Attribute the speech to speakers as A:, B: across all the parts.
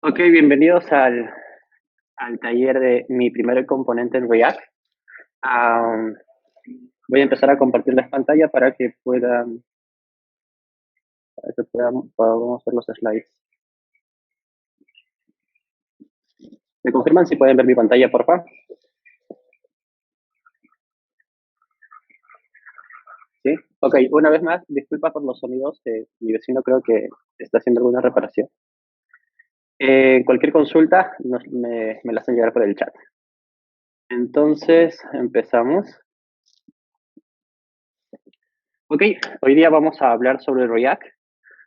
A: Ok, bienvenidos al taller de mi primer componente en React. Am, Voy a empezar a compartir la pantalla podamos ver los slides. ¿Me confirman si pueden ver mi pantalla, por favor? ¿Sí? Ok, una vez más, disculpa por los sonidos. Mi vecino creo que está haciendo alguna reparación. Cualquier consulta me la hacen llegar por el chat. Entonces, empezamos. Ok, hoy día vamos a hablar sobre React.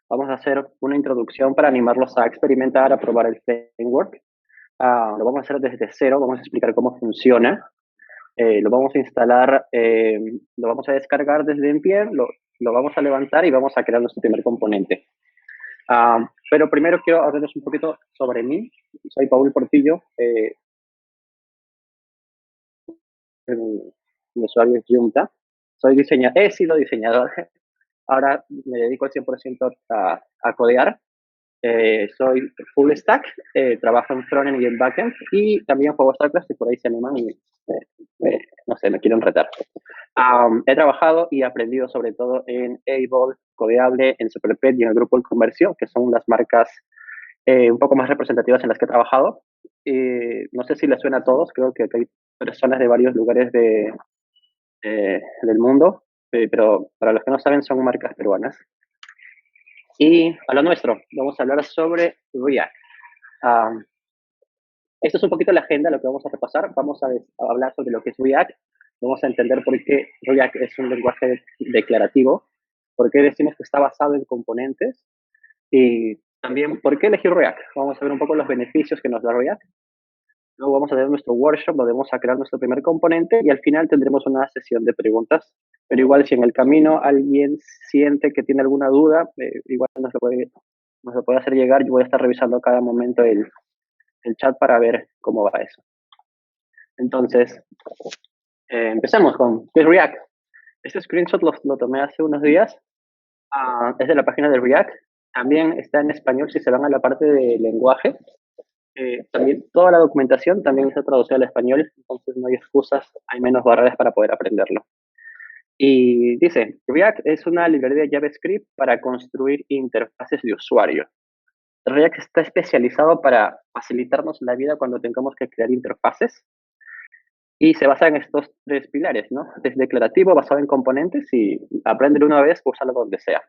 A: Vamos a hacer una introducción para animarlos a experimentar, a probar el framework. Lo vamos a hacer desde cero, vamos a explicar cómo funciona. Lo vamos a instalar, lo vamos a descargar desde NPM, lo vamos a levantar y vamos a crear nuestro primer componente. Pero primero quiero hablarles un poquito sobre mí. Soy Paul Portillo, mi usuario es Junta. He sido diseñador, ahora me dedico al 100% a codear. Soy full stack, trabajo en frontend y en backend y también juego StarCraft y por ahí se animan y no sé, me quieren retar. He trabajado y aprendido sobre todo en Able, Codeable, en Superpet y en el grupo El Comercio, que son las marcas un poco más representativas en las que he trabajado. No sé si les suena a todos, creo que hay personas de varios lugares del mundo, pero para los que no saben son marcas peruanas. Y a lo nuestro, vamos a hablar sobre React. Um, Esto es un poquito la agenda, lo que vamos a repasar. A hablar sobre lo que es React. Vamos a entender por qué React es un lenguaje declarativo, por qué decimos que está basado en componentes y también por qué elegir React. Vamos a ver un poco los beneficios que nos da React. Luego vamos a tener nuestro workshop donde vamos a crear nuestro primer componente y al final tendremos una sesión de preguntas. Pero igual si en el camino alguien siente que tiene alguna duda, igual nos lo puede hacer llegar. Yo voy a estar revisando a cada momento el chat para ver cómo va eso. Entonces, empecemos con ¿qué es React? Este screenshot lo tomé hace unos días. Es de la página de React. También está en español si se van a la parte de lenguaje. También toda la documentación también está traducida al español, entonces no hay excusas, hay menos barreras para poder aprenderlo. Y dice, React es una librería de JavaScript para construir interfaces de usuario. React está especializado para facilitarnos la vida cuando tengamos que crear interfaces y se basa en estos tres pilares, ¿no? Es declarativo, basado en componentes y aprender una vez, usarlo donde sea.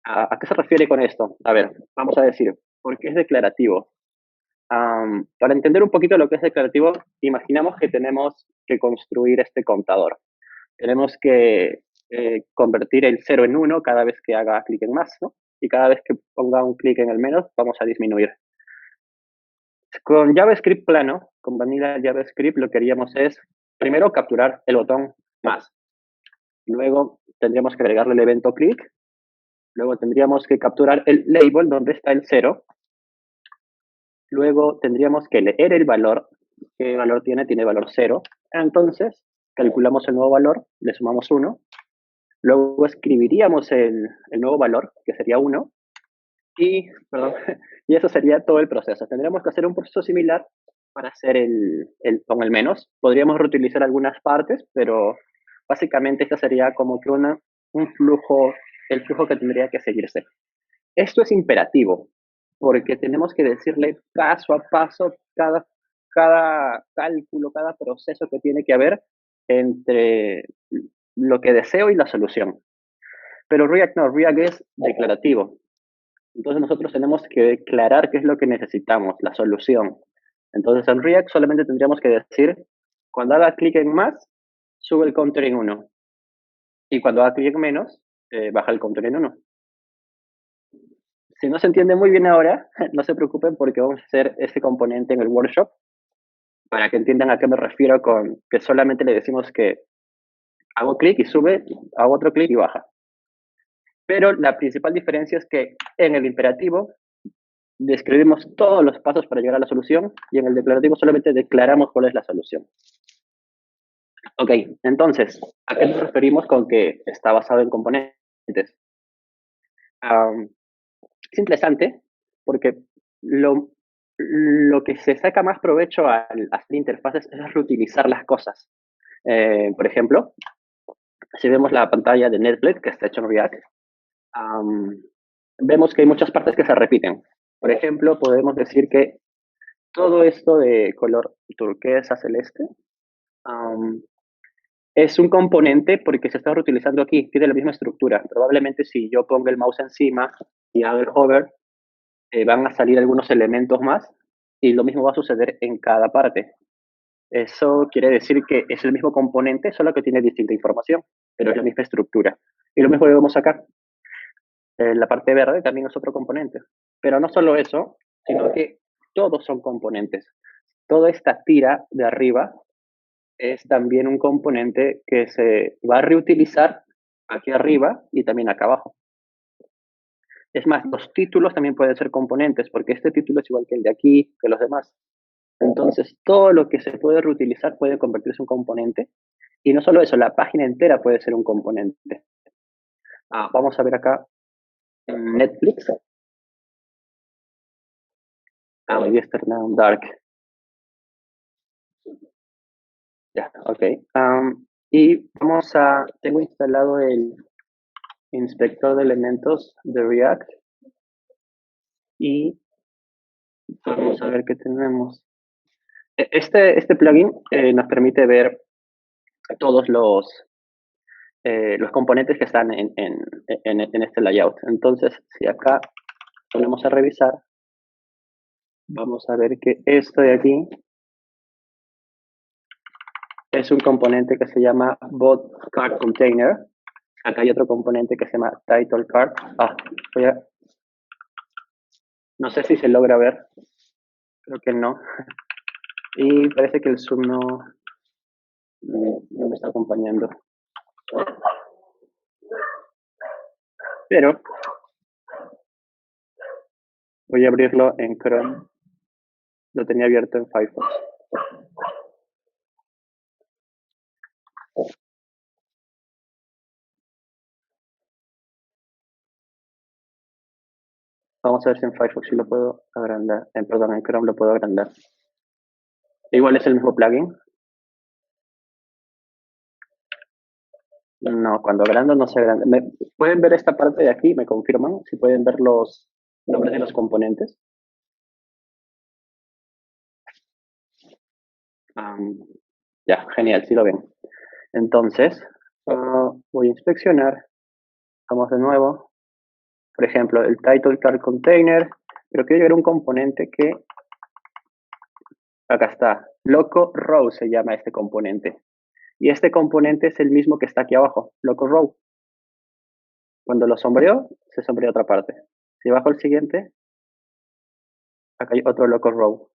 A: ¿A qué se refiere con esto? A ver, vamos a decir, ¿por qué es declarativo? Para entender un poquito lo que es declarativo, imaginamos que tenemos que construir este contador. Tenemos que convertir el 0 en 1 cada vez que haga clic en más, ¿no? Y cada vez que ponga un clic en el menos, vamos a disminuir. Con JavaScript plano, con vanilla JavaScript, lo que haríamos es primero capturar el botón más. Luego tendríamos que agregarle el evento click. Luego tendríamos que capturar el label donde está el 0. Luego tendríamos que leer el valor. ¿Qué valor tiene? Tiene valor 0. Entonces, calculamos el nuevo valor, le sumamos 1. Luego escribiríamos el nuevo valor, que sería 1. Perdón, y eso sería todo el proceso. Tendríamos que hacer un proceso similar para hacer con el menos. Podríamos reutilizar algunas partes, pero básicamente esta sería como que un flujo, el flujo que tendría que seguirse. Esto es imperativo, porque tenemos que decirle paso a paso cada cálculo, cada proceso que tiene que haber entre lo que deseo y la solución. Pero React no, React es declarativo. Entonces nosotros tenemos que declarar qué es lo que necesitamos, la solución. Entonces en React solamente tendríamos que decir, cuando haga clic en más, sube el counter en 1. Y cuando haga clic en menos, baja el counter en 1. Si no se entiende muy bien ahora, no se preocupen porque vamos a hacer ese componente en el workshop para que entiendan a qué me refiero con que solamente le decimos que hago clic y sube, hago otro clic y baja. Pero la principal diferencia es que en el imperativo describimos todos los pasos para llegar a la solución y en el declarativo solamente declaramos cuál es la solución. Ok, entonces, ¿a qué nos referimos con que está basado en componentes? Es interesante porque lo lo que se saca más provecho al hacer interfaces es reutilizar las cosas. Por ejemplo, si vemos la pantalla de Netflix que está hecho en React, vemos que hay muchas partes que se repiten. Por ejemplo, podemos decir que todo esto de color turquesa celeste es un componente porque se está reutilizando aquí, tiene la misma estructura. Probablemente si yo pongo el mouse encima y hago el hover, van a salir algunos elementos más y lo mismo va a suceder en cada parte. Eso quiere decir que es el mismo componente, solo que tiene distinta información, pero es la misma estructura. Y lo mismo lo vemos acá. La parte verde también es otro componente. Pero no solo eso, sino que todos son componentes. Toda esta tira de arriba es también un componente que se va a reutilizar aquí arriba y también acá abajo. Es más, los títulos también pueden ser componentes, porque este título es igual que el de aquí, que los demás. Entonces, todo lo que se puede reutilizar puede convertirse en un componente. Y no solo eso, la página entera puede ser un componente. Vamos a ver acá en Netflix. Yesterday Dark. Ya, ok. Y tengo instalado el inspector de elementos de React y vamos a ver qué tenemos. Este plugin nos permite ver todos los componentes que están en este layout. Entonces, si acá ponemos a revisar, vamos a ver que esto de aquí es un componente que se llama bot card container. Acá hay otro componente que se llama title card. No sé si se logra ver, creo que no. Y parece que el zoom no me está acompañando. Pero voy a abrirlo en Chrome. Lo tenía abierto en Firefox. Vamos a ver si en Firefox sí lo puedo agrandar. Perdón, en Chrome lo puedo agrandar. Igual es el mismo plugin. No, cuando agrando no se agranda. ¿Pueden ver esta parte de aquí? ¿Me confirman? Si pueden ver los nombres de los componentes. Ya, genial, sí lo ven. Entonces, voy a inspeccionar. Vamos de nuevo. Por ejemplo, el title card container. Pero quiero llegar a un componente que... Acá está. Loco row se llama este componente. Y este componente es el mismo que está aquí abajo, loco row. Cuando lo sombreo, se sombrea otra parte. Si bajo el siguiente, acá hay otro loco row.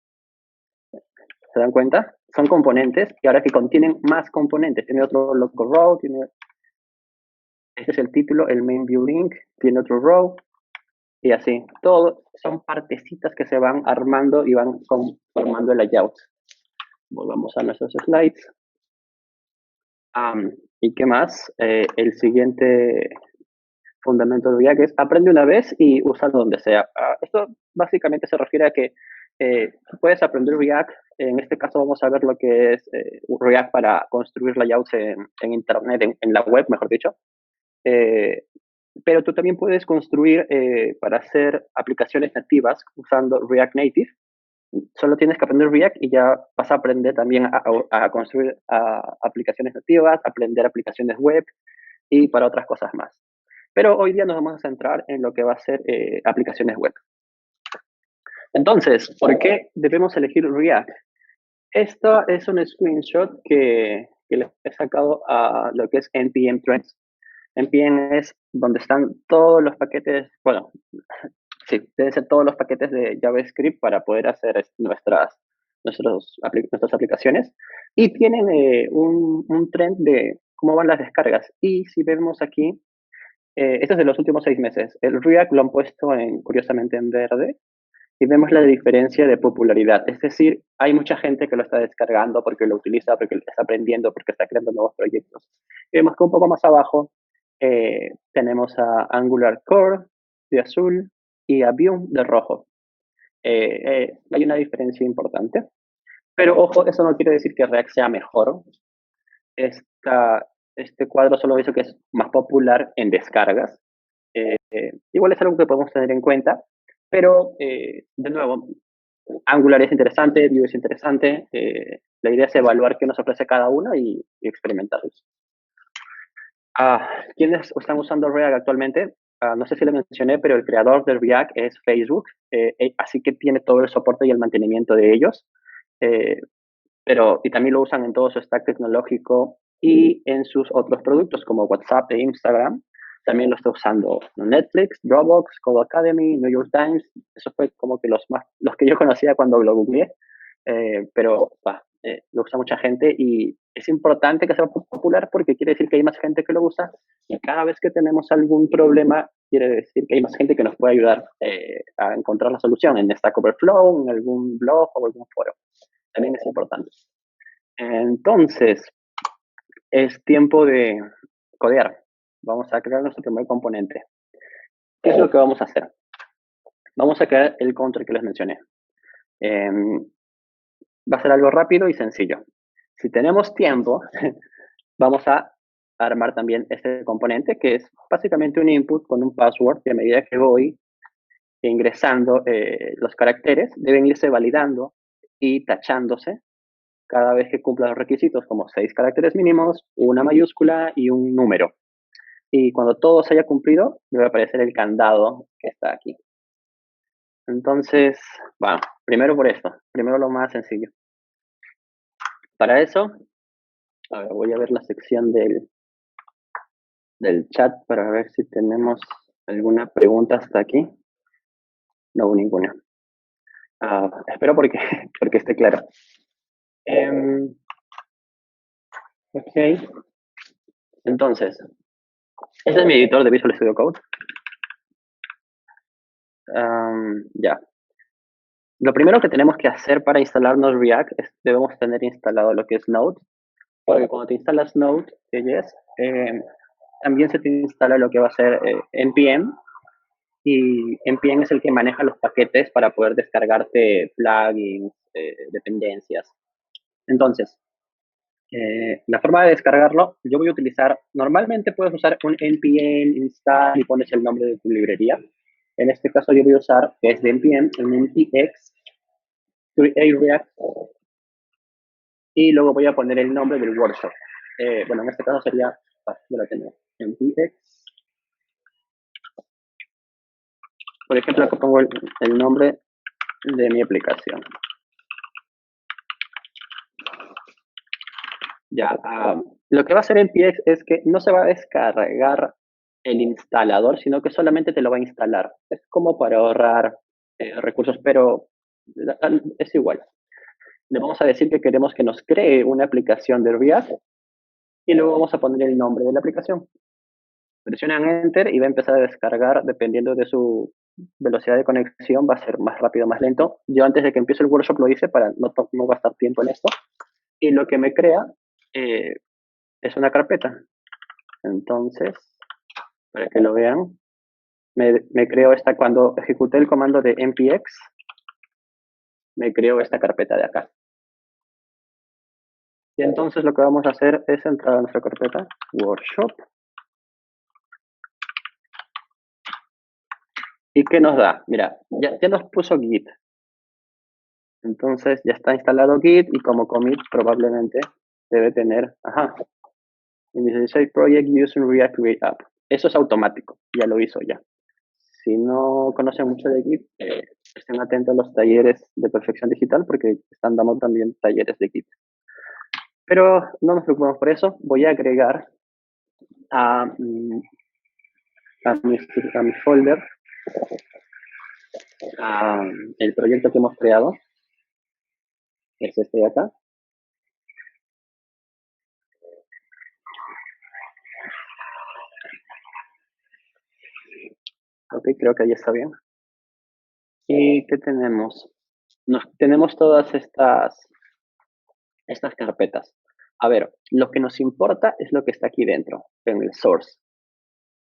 A: ¿Se dan cuenta? Son componentes y ahora que contienen más componentes. Tiene otro loco row, este es el título, el main view link, tiene otro row y así. Todo son partecitas que se van armando y van formando el layout. Volvamos a nuestros slides. ¿Y qué más? El siguiente fundamento de React es aprende una vez y usa donde sea. Esto básicamente se refiere a que puedes aprender React. En este caso vamos a ver lo que es React para construir layouts en Internet, en la web, mejor dicho. Pero tú también puedes construir para hacer aplicaciones nativas usando React Native. Solo tienes que aprender React y ya vas a aprender también a construir aplicaciones nativas, aprender aplicaciones web y para otras cosas más. Pero hoy día nos vamos a centrar en lo que va a ser aplicaciones web. Entonces, ¿por qué debemos elegir React? Esto es un screenshot que le he sacado a lo que es NPM Trends. NPM es donde están todos los paquetes, bueno, sí, deben ser todos los paquetes de JavaScript para poder hacer nuestras aplicaciones. Y tienen un trend de cómo van las descargas. Y si vemos aquí, esto es de los últimos 6 meses. El React lo han puesto curiosamente en verde y vemos la diferencia de popularidad. Es decir, hay mucha gente que lo está descargando porque lo utiliza, porque lo está aprendiendo, porque está creando nuevos proyectos. Y vemos que un poco más abajo tenemos a Angular Core de azul y a Vue de rojo. Hay una diferencia importante. Pero ojo, eso no quiere decir que React sea mejor. Este cuadro solo dice que es más popular en descargas. Igual es algo que podemos tener en cuenta, pero de nuevo, Angular es interesante, Vue es interesante. La idea es evaluar qué nos ofrece cada uno y experimentarlos. ¿Quiénes están usando React actualmente? No sé si lo mencioné, pero el creador de React es Facebook, así que tiene todo el soporte y el mantenimiento de ellos. Eh, y también lo usan en todo su stack tecnológico y en sus otros productos como WhatsApp e Instagram. También lo está usando Netflix, Dropbox, Codecademy, New York Times. Eso fue como que los que yo conocía cuando lo googleé. Lo usa mucha gente y es importante que sea popular porque quiere decir que hay más gente que lo usa y cada vez que tenemos algún problema quiere decir que hay más gente que nos puede ayudar a encontrar la solución en Stack Overflow, en algún blog o algún foro. También es importante. Entonces, es tiempo de codear. Vamos a crear nuestro primer componente. ¿Qué es lo que vamos a hacer? Vamos a crear el control que les mencioné. Va a ser algo rápido y sencillo. Si tenemos tiempo, vamos a armar también este componente que es básicamente un input con un password que a medida que voy ingresando los caracteres deben irse validando y tachándose cada vez que cumpla los requisitos, como 6 caracteres mínimos, una mayúscula y un número. Y cuando todo se haya cumplido, me va a aparecer el candado que está aquí. Entonces, bueno, primero por esto, primero lo más sencillo. Para eso, a ver, voy a ver la sección del chat para ver si tenemos alguna pregunta hasta aquí. No, ninguna. Espero porque esté claro. Ok. Entonces, este es mi editor de Visual Studio Code. Ya. Lo primero que tenemos que hacer para instalarnos React es debemos tener instalado lo que es Node, porque cuando te instalas Node.js, también se te instala lo que va a ser npm, y npm es el que maneja los paquetes para poder descargarte plugins, dependencias. Entonces, la forma de descargarlo, yo voy a utilizar, normalmente puedes usar un npm install y pones el nombre de tu librería. En este caso yo voy a usar, que es de npm, un npx create React, y luego voy a poner el nombre del workshop. Bueno, en este caso sería, yo lo tengo, npx. Por ejemplo, acá pongo el nombre de mi aplicación. Ya, lo que va a hacer npx es que no se va a descargar el instalador, sino que solamente te lo va a instalar. Es como para ahorrar recursos, pero es igual. Le vamos a decir que queremos que nos cree una aplicación de React y luego vamos a poner el nombre de la aplicación. Presionan Enter y va a empezar a descargar dependiendo de su velocidad de conexión, va a ser más rápido o más lento. Yo antes de que empiece el workshop lo hice para no gastar tiempo en esto. Y lo que me crea es una carpeta. Entonces, para que lo vean, me creo esta, cuando ejecuté el comando de npx, me creo esta carpeta de acá. Y entonces lo que vamos a hacer es entrar a nuestra carpeta, workshop. ¿Y qué nos da? Mira, ya nos puso Git. Entonces ya está instalado Git y como commit probablemente debe tener, Initialize project using React Create App. Eso es automático, ya lo hizo ya. Si no conocen mucho de Git, estén atentos a los talleres de perfección digital porque están dando también talleres de Git. Pero no nos preocupemos por eso. Voy a agregar a mi folder el proyecto que hemos creado. Es este de acá. Ok, creo que ahí está bien. ¿Y qué tenemos? Tenemos todas estas carpetas. A ver, lo que nos importa es lo que está aquí dentro, en el source.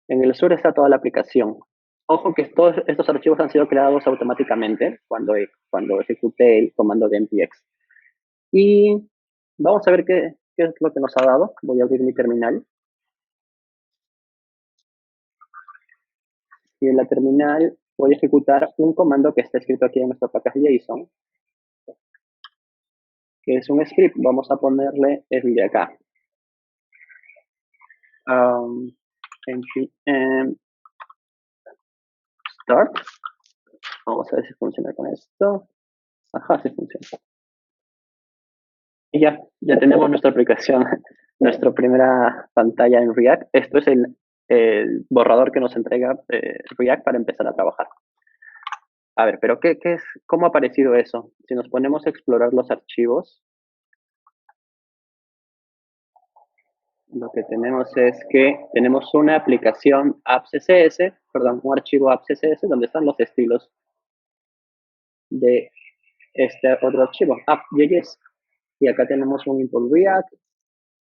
A: En el source está toda la aplicación. Ojo que todos estos archivos han sido creados automáticamente cuando ejecuté el comando de npx. Y vamos a ver qué es lo que nos ha dado. Voy a abrir mi terminal. Y en la terminal voy a ejecutar un comando que está escrito aquí en nuestro package JSON, que es un script. Vamos a ponerle el de acá. npm start. Vamos a ver si funciona con esto. Ajá, sí funciona. Y ya tenemos nuestra aplicación, nuestra primera pantalla en React. Esto es el borrador que nos entrega React para empezar a trabajar. A ver, pero ¿qué es? ¿Cómo ha aparecido eso? Si nos ponemos a explorar los archivos, lo que tenemos es que tenemos una aplicación app.css, perdón, un archivo app.css donde están los estilos de este otro archivo, app.js. Y acá tenemos un import React,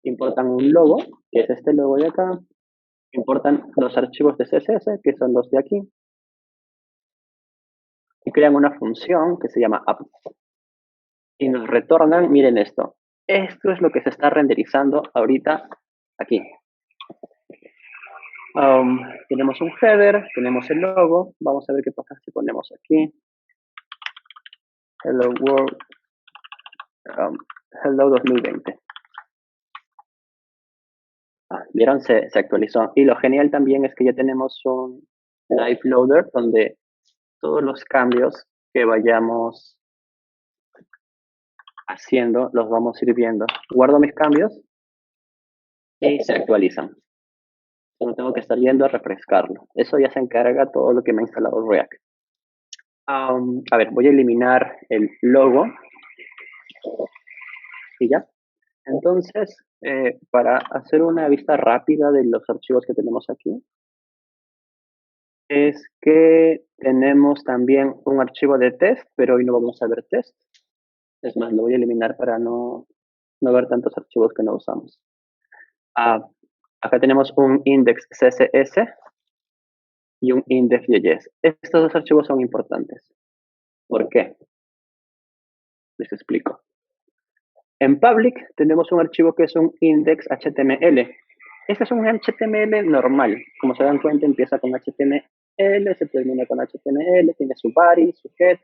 A: importan un logo, que es este logo de acá, importan los archivos de CSS, que son los de aquí, y crean una función que se llama app. Y nos retornan, miren esto. Esto es lo que se está renderizando ahorita aquí. Tenemos un header, tenemos el logo. Vamos a ver qué pasa si ponemos aquí. Hello World. Hello 2020. ¿Vieron? Se actualizó. Y lo genial también es que ya tenemos un live loader donde todos los cambios que vayamos haciendo los vamos a ir viendo. Guardo mis cambios y se actualizan. Solo tengo que estar yendo a refrescarlo. Eso ya se encarga todo lo que me ha instalado React. A ver, voy a eliminar el logo y ya. Entonces, para hacer una vista rápida de los archivos que tenemos aquí, es que tenemos también un archivo de test, pero hoy no vamos a ver test. Es más, lo voy a eliminar para no ver tantos archivos que no usamos. Acá tenemos un index CSS y un index.js. Estos dos archivos son importantes. ¿Por qué? Les explico. En public tenemos un archivo que es un index.html. Este es un HTML normal. Como se dan cuenta, empieza con HTML, se termina con HTML, tiene su body, su head.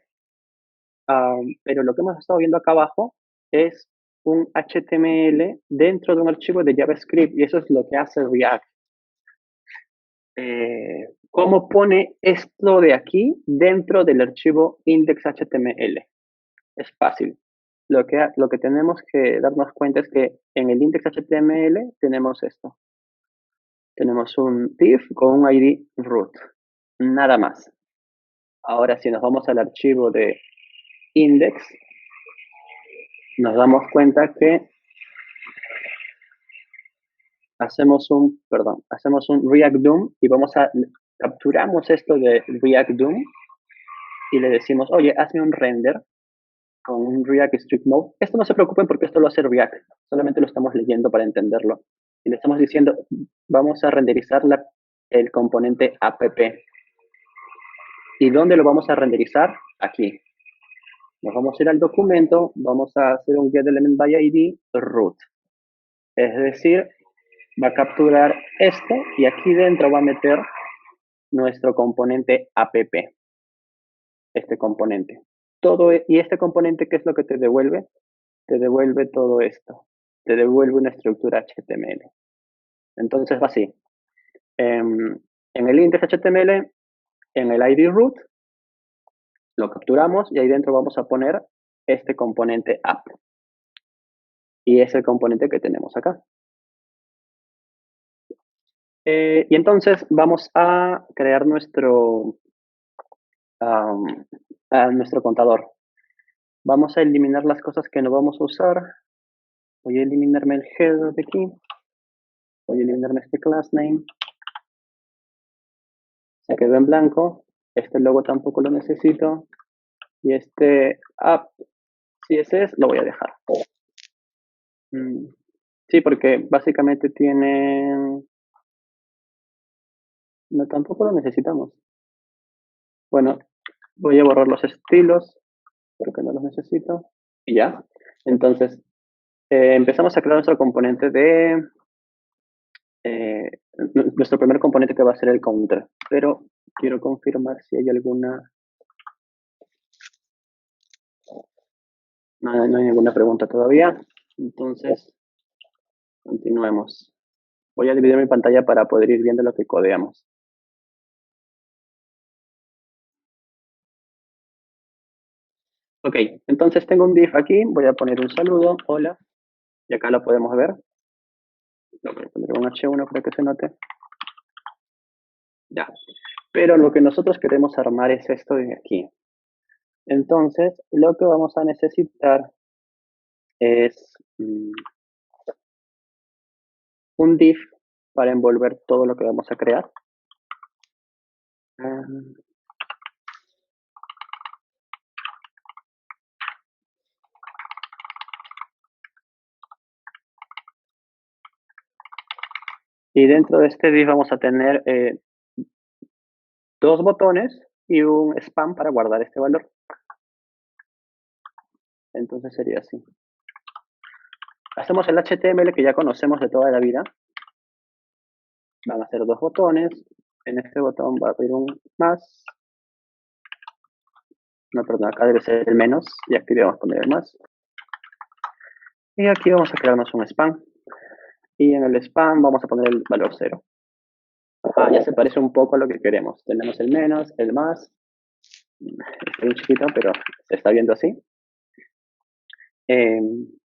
A: Pero lo que hemos estado viendo acá abajo es un HTML dentro de un archivo de JavaScript y eso es lo que hace React. ¿Cómo pone esto de aquí dentro del archivo index.html? Es fácil. Lo que tenemos que darnos cuenta es que en el index.html tenemos esto. Tenemos un div con un ID root. Nada más. Ahora, si nos vamos al archivo de index, nos damos cuenta que hacemos un React DOM y capturamos esto de React DOM y le decimos, oye, hazme un render con un React Strict Mode. Esto no se preocupen porque esto lo hace React. Solamente lo estamos leyendo para entenderlo. Y le estamos diciendo, vamos a renderizar el componente app. ¿Y dónde lo vamos a renderizar? Aquí. Nos vamos a ir al documento, vamos a hacer un getElementById root. Es decir, va a capturar esto y aquí dentro va a meter nuestro componente app. Este componente. Y este componente, ¿qué es lo que te devuelve? Te devuelve todo esto. Te devuelve una estructura HTML. Entonces va así. En el index.html, en el ID root, lo capturamos y ahí dentro vamos a poner este componente app. Y es el componente que tenemos acá. Y entonces vamos a crear nuestro contador. Vamos a eliminar las cosas que no vamos a usar. Voy a eliminarme el header de aquí. Voy a eliminarme este class name. Se quedó en blanco. Este logo tampoco lo necesito. Y este app CSS lo voy a dejar. Sí, porque básicamente tiene... No, tampoco lo necesitamos. Bueno, voy a borrar los estilos porque no los necesito. Y ya. Entonces, empezamos a crear nuestro componente de... nuestro primer componente que va a ser el counter. Pero quiero confirmar si hay alguna... No hay ninguna pregunta todavía. Entonces, continuemos. Voy a dividir mi pantalla para poder ir viendo lo que codeamos. Ok, entonces tengo un div aquí. Voy a poner un saludo. Hola. Y acá lo podemos ver. Lo voy a poner un H1 para que se note. Ya. Pero lo que nosotros queremos armar es esto de aquí. Entonces, lo que vamos a necesitar es un div para envolver todo lo que vamos a crear. Y dentro de este div vamos a tener dos botones y un spam para guardar este valor. Entonces sería así. Hacemos el HTML que ya conocemos de toda la vida. Van a ser dos botones. En este botón va a haber un más. No, perdón, acá debe ser el menos. Y aquí debemos poner el más. Y aquí vamos a crearnos un spam. Y en el spam vamos a poner el valor 0. Ya se parece un poco a lo que queremos. Tenemos el menos, el más. Está muy chiquito, pero se está viendo así.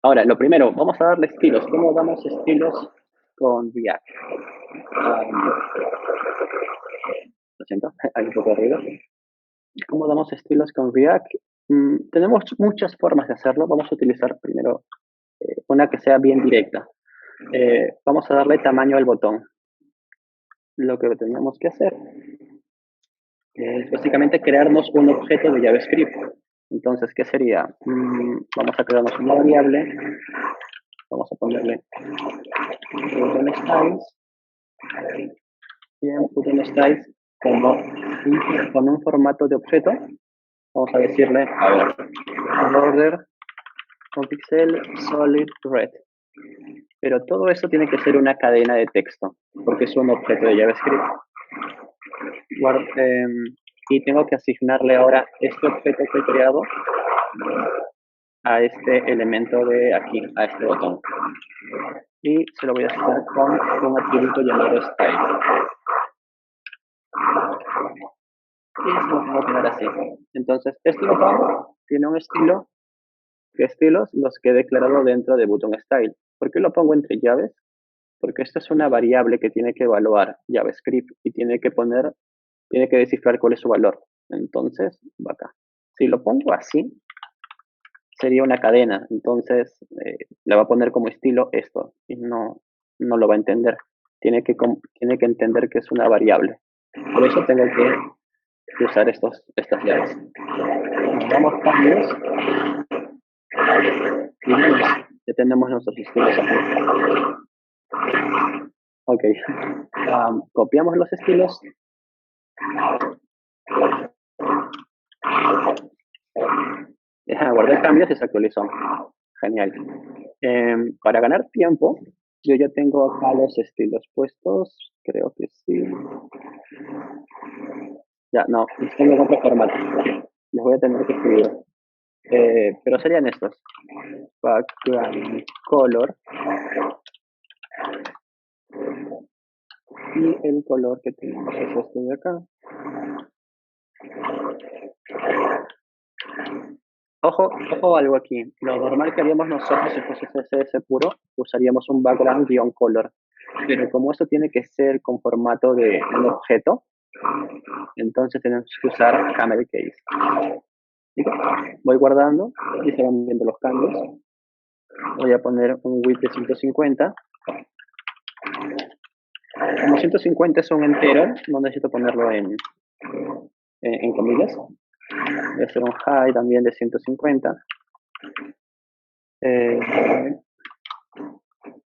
A: Ahora, lo primero, vamos a darle estilos. ¿Cómo damos estilos con React? Lo siento, hay un poco de ruido. ¿Cómo damos estilos con React? Tenemos muchas formas de hacerlo. Vamos a utilizar primero una que sea bien directa. Vamos a darle tamaño al botón. Lo que tenemos que hacer es básicamente crearnos un objeto de JavaScript. Entonces, ¿qué sería? Vamos a crearnos una variable. Vamos a ponerle button styles. Y en button styles, con un formato de objeto, vamos a decirle, border con pixel solid red. Pero todo eso tiene que ser una cadena de texto, porque es un objeto de JavaScript. Y tengo que asignarle ahora este objeto que he creado a este elemento de aquí, a este botón. Y se lo voy a asignar con un atributo llamado style. Y se lo tengo que dar así. Entonces, este botón tiene un estilo. ¿Qué estilos? Los que he declarado dentro de button style. ¿Por qué lo pongo entre llaves? Porque esta es una variable que tiene que evaluar JavaScript y tiene que descifrar cuál es su valor. Entonces, va acá. Si lo pongo así, sería una cadena. Entonces, le va a poner como estilo esto y no lo va a entender. Tiene que entender que es una variable. Por eso tengo que usar estas llaves. Damos cambios y ya tenemos nuestros estilos aquí. Ok. Copiamos los estilos. Guardé cambios y se actualizó. Genial. Para ganar tiempo, yo ya tengo acá los estilos puestos. Creo que sí. Ya, no, tengo en otro formato. Les voy a tener que escribir. Pero serían estos. Background color. Y el color que tenemos es este de acá. Ojo algo aquí. Lo normal que haríamos nosotros si fuese CSS puro, usaríamos un background-color. Pero como esto tiene que ser con formato de un objeto, entonces tenemos que usar camel case. ¿Sí? Voy guardando y se van viendo los cambios. Voy a poner un width de 150. Como 150 es un entero, no necesito ponerlo en comillas. Voy a hacer un high también de 150.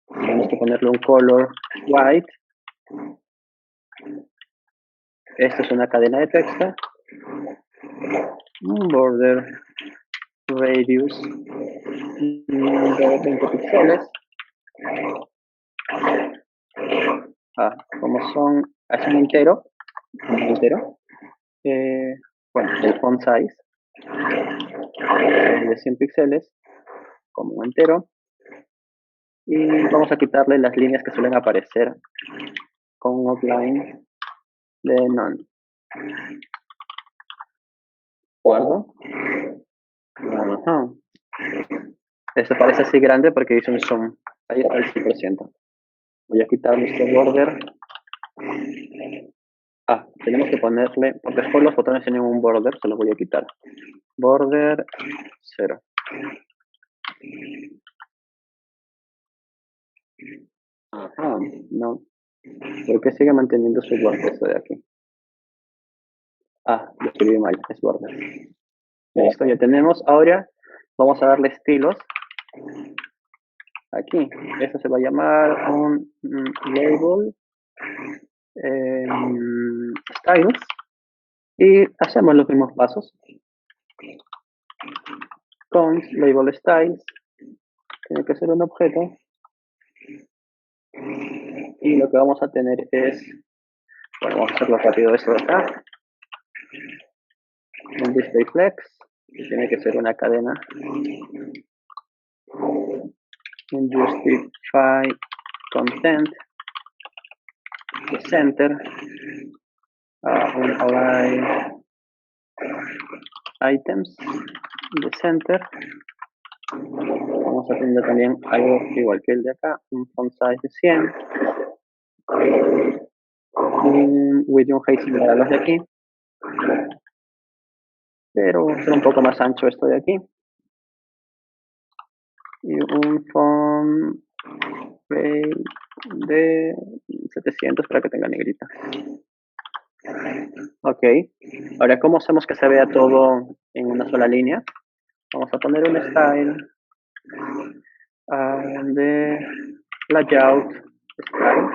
A: Tenemos que ponerle un color white. Esto es una cadena de texto border radius de 20 píxeles. Como es un entero, bueno, el font size de 100 píxeles como un entero, y vamos a quitarle las líneas que suelen aparecer con un outline de none. ¿Guardo? Esto parece así grande porque hice un zoom. Ahí está el 100%. Voy a quitar nuestro border. Tenemos que ponerle, porque después los botones tienen un border, se los voy a quitar. Border 0. No. ¿Por qué sigue manteniendo su border esto de aquí? Lo escribí mal, es border. Listo, ya tenemos. Ahora vamos a darle estilos. Aquí, eso se va a llamar un label styles, y hacemos los mismos pasos. Con label styles, tiene que ser un objeto, y lo que vamos a tener es, bueno, vamos a hacerlo rápido esto de acá, un display flex, que tiene que ser una cadena, un justify content, de center, un align items, de center. Vamos a tener también algo igual que el de acá, un font size de 100, un width y un height similar a los de aquí, pero va a ser un poco más ancho esto de aquí, y un font weight de 700 para que tenga negrita. Ok, ahora ¿cómo hacemos que se vea todo en una sola línea? Vamos a poner un style de layout style.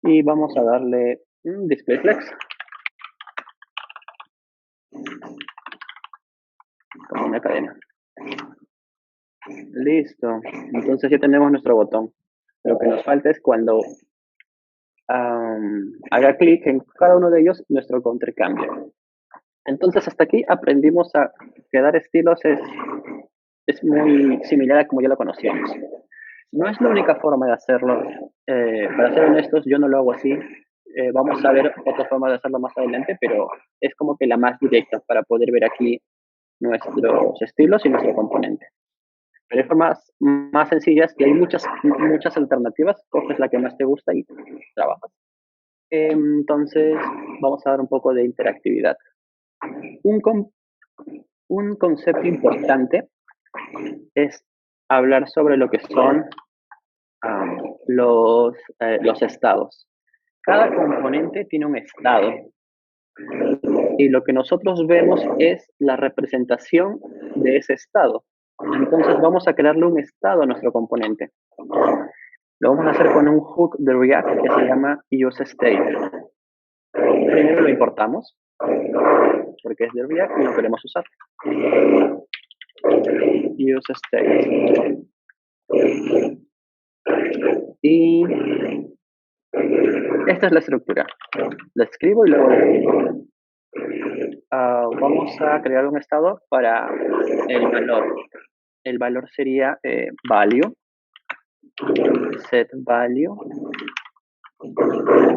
A: Y vamos a darle un display flex. Como una cadena. Listo. Entonces ya tenemos nuestro botón. Lo que nos falta es cuando haga clic en cada uno de ellos, nuestro counter cambia. Entonces hasta aquí aprendimos a que dar estilos es muy similar a como ya lo conocíamos. No es la única forma de hacerlo. Para ser honestos, yo no lo hago así. Vamos a ver otra forma de hacerlo más adelante, pero es como que la más directa para poder ver aquí nuestros estilos y nuestro componente. Pero hay formas más sencillas y hay muchas alternativas. Coges la que más te gusta y trabajas. Entonces, vamos a dar un poco de interactividad. Un concepto importante es hablar sobre lo que son los estados. Cada componente tiene un estado y lo que nosotros vemos es la representación de ese estado. Entonces vamos a crearle un estado a nuestro componente. Lo vamos a hacer con un hook de React que se llama useState. Primero lo importamos porque es de React y lo queremos usar. useState. Y esta es la estructura. La escribo y luego la escribo. Vamos a crear un estado para el valor. El valor sería value, set value,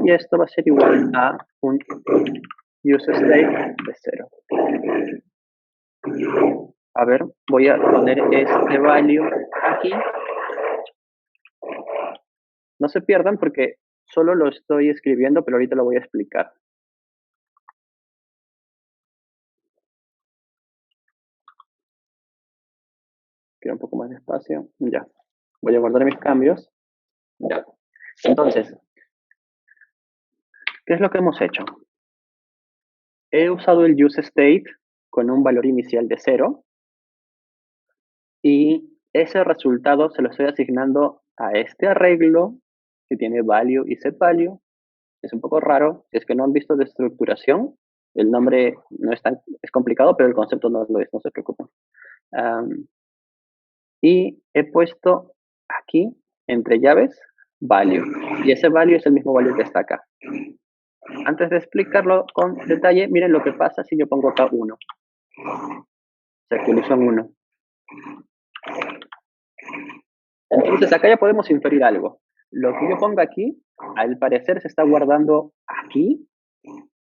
A: y esto va a ser igual a un useState de 0. A ver, voy a poner este value aquí. No se pierdan porque solo lo estoy escribiendo, pero ahorita lo voy a explicar. Quiero un poco más de espacio. Ya. Voy a guardar mis cambios. Ya. Entonces, ¿qué es lo que hemos hecho? He usado el useState con un valor inicial de 0 y ese resultado se lo estoy asignando a este arreglo que tiene value y setValue. Es un poco raro, si es que no han visto de estructuración, el nombre no es tan, es complicado, pero el concepto no lo es, no se preocupen. Y he puesto aquí, entre llaves, value. Y ese value es el mismo value que está acá. Antes de explicarlo con detalle, miren lo que pasa si yo pongo acá 1. Se actualizó en 1. Entonces acá ya podemos inferir algo. Lo que yo ponga aquí, al parecer se está guardando aquí,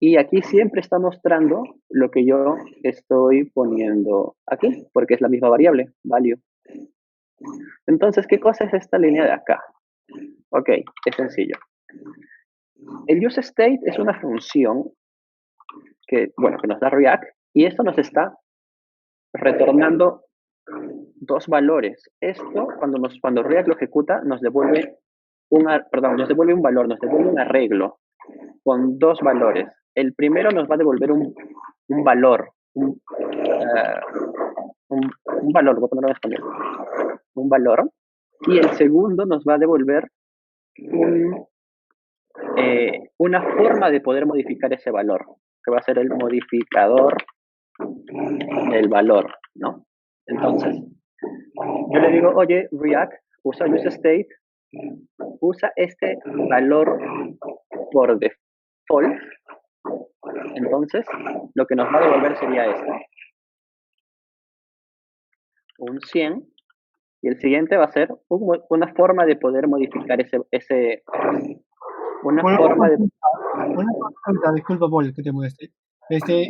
A: y aquí siempre está mostrando lo que yo estoy poniendo aquí, porque es la misma variable, value. Entonces, ¿qué cosa es esta línea de acá? Ok, es sencillo. El useState es una función que, bueno, que nos da React, y esto nos está retornando dos valores. Esto, cuando React lo ejecuta, nos devuelve un valor, nos devuelve un arreglo con dos valores. El primero nos va a devolver un valor, un valor, voy a ponerlo en español, un valor, y el segundo nos va a devolver una forma de poder modificar ese valor, que va a ser el modificador del valor, ¿no? Entonces, yo le digo, oye, React, usa useState, usa este valor por default. Entonces, lo que nos va a devolver sería esto, un 100, y el siguiente va a ser una forma de poder modificar una
B: Bueno,
A: forma de...
B: una consulta, disculpa Paul, que te moleste.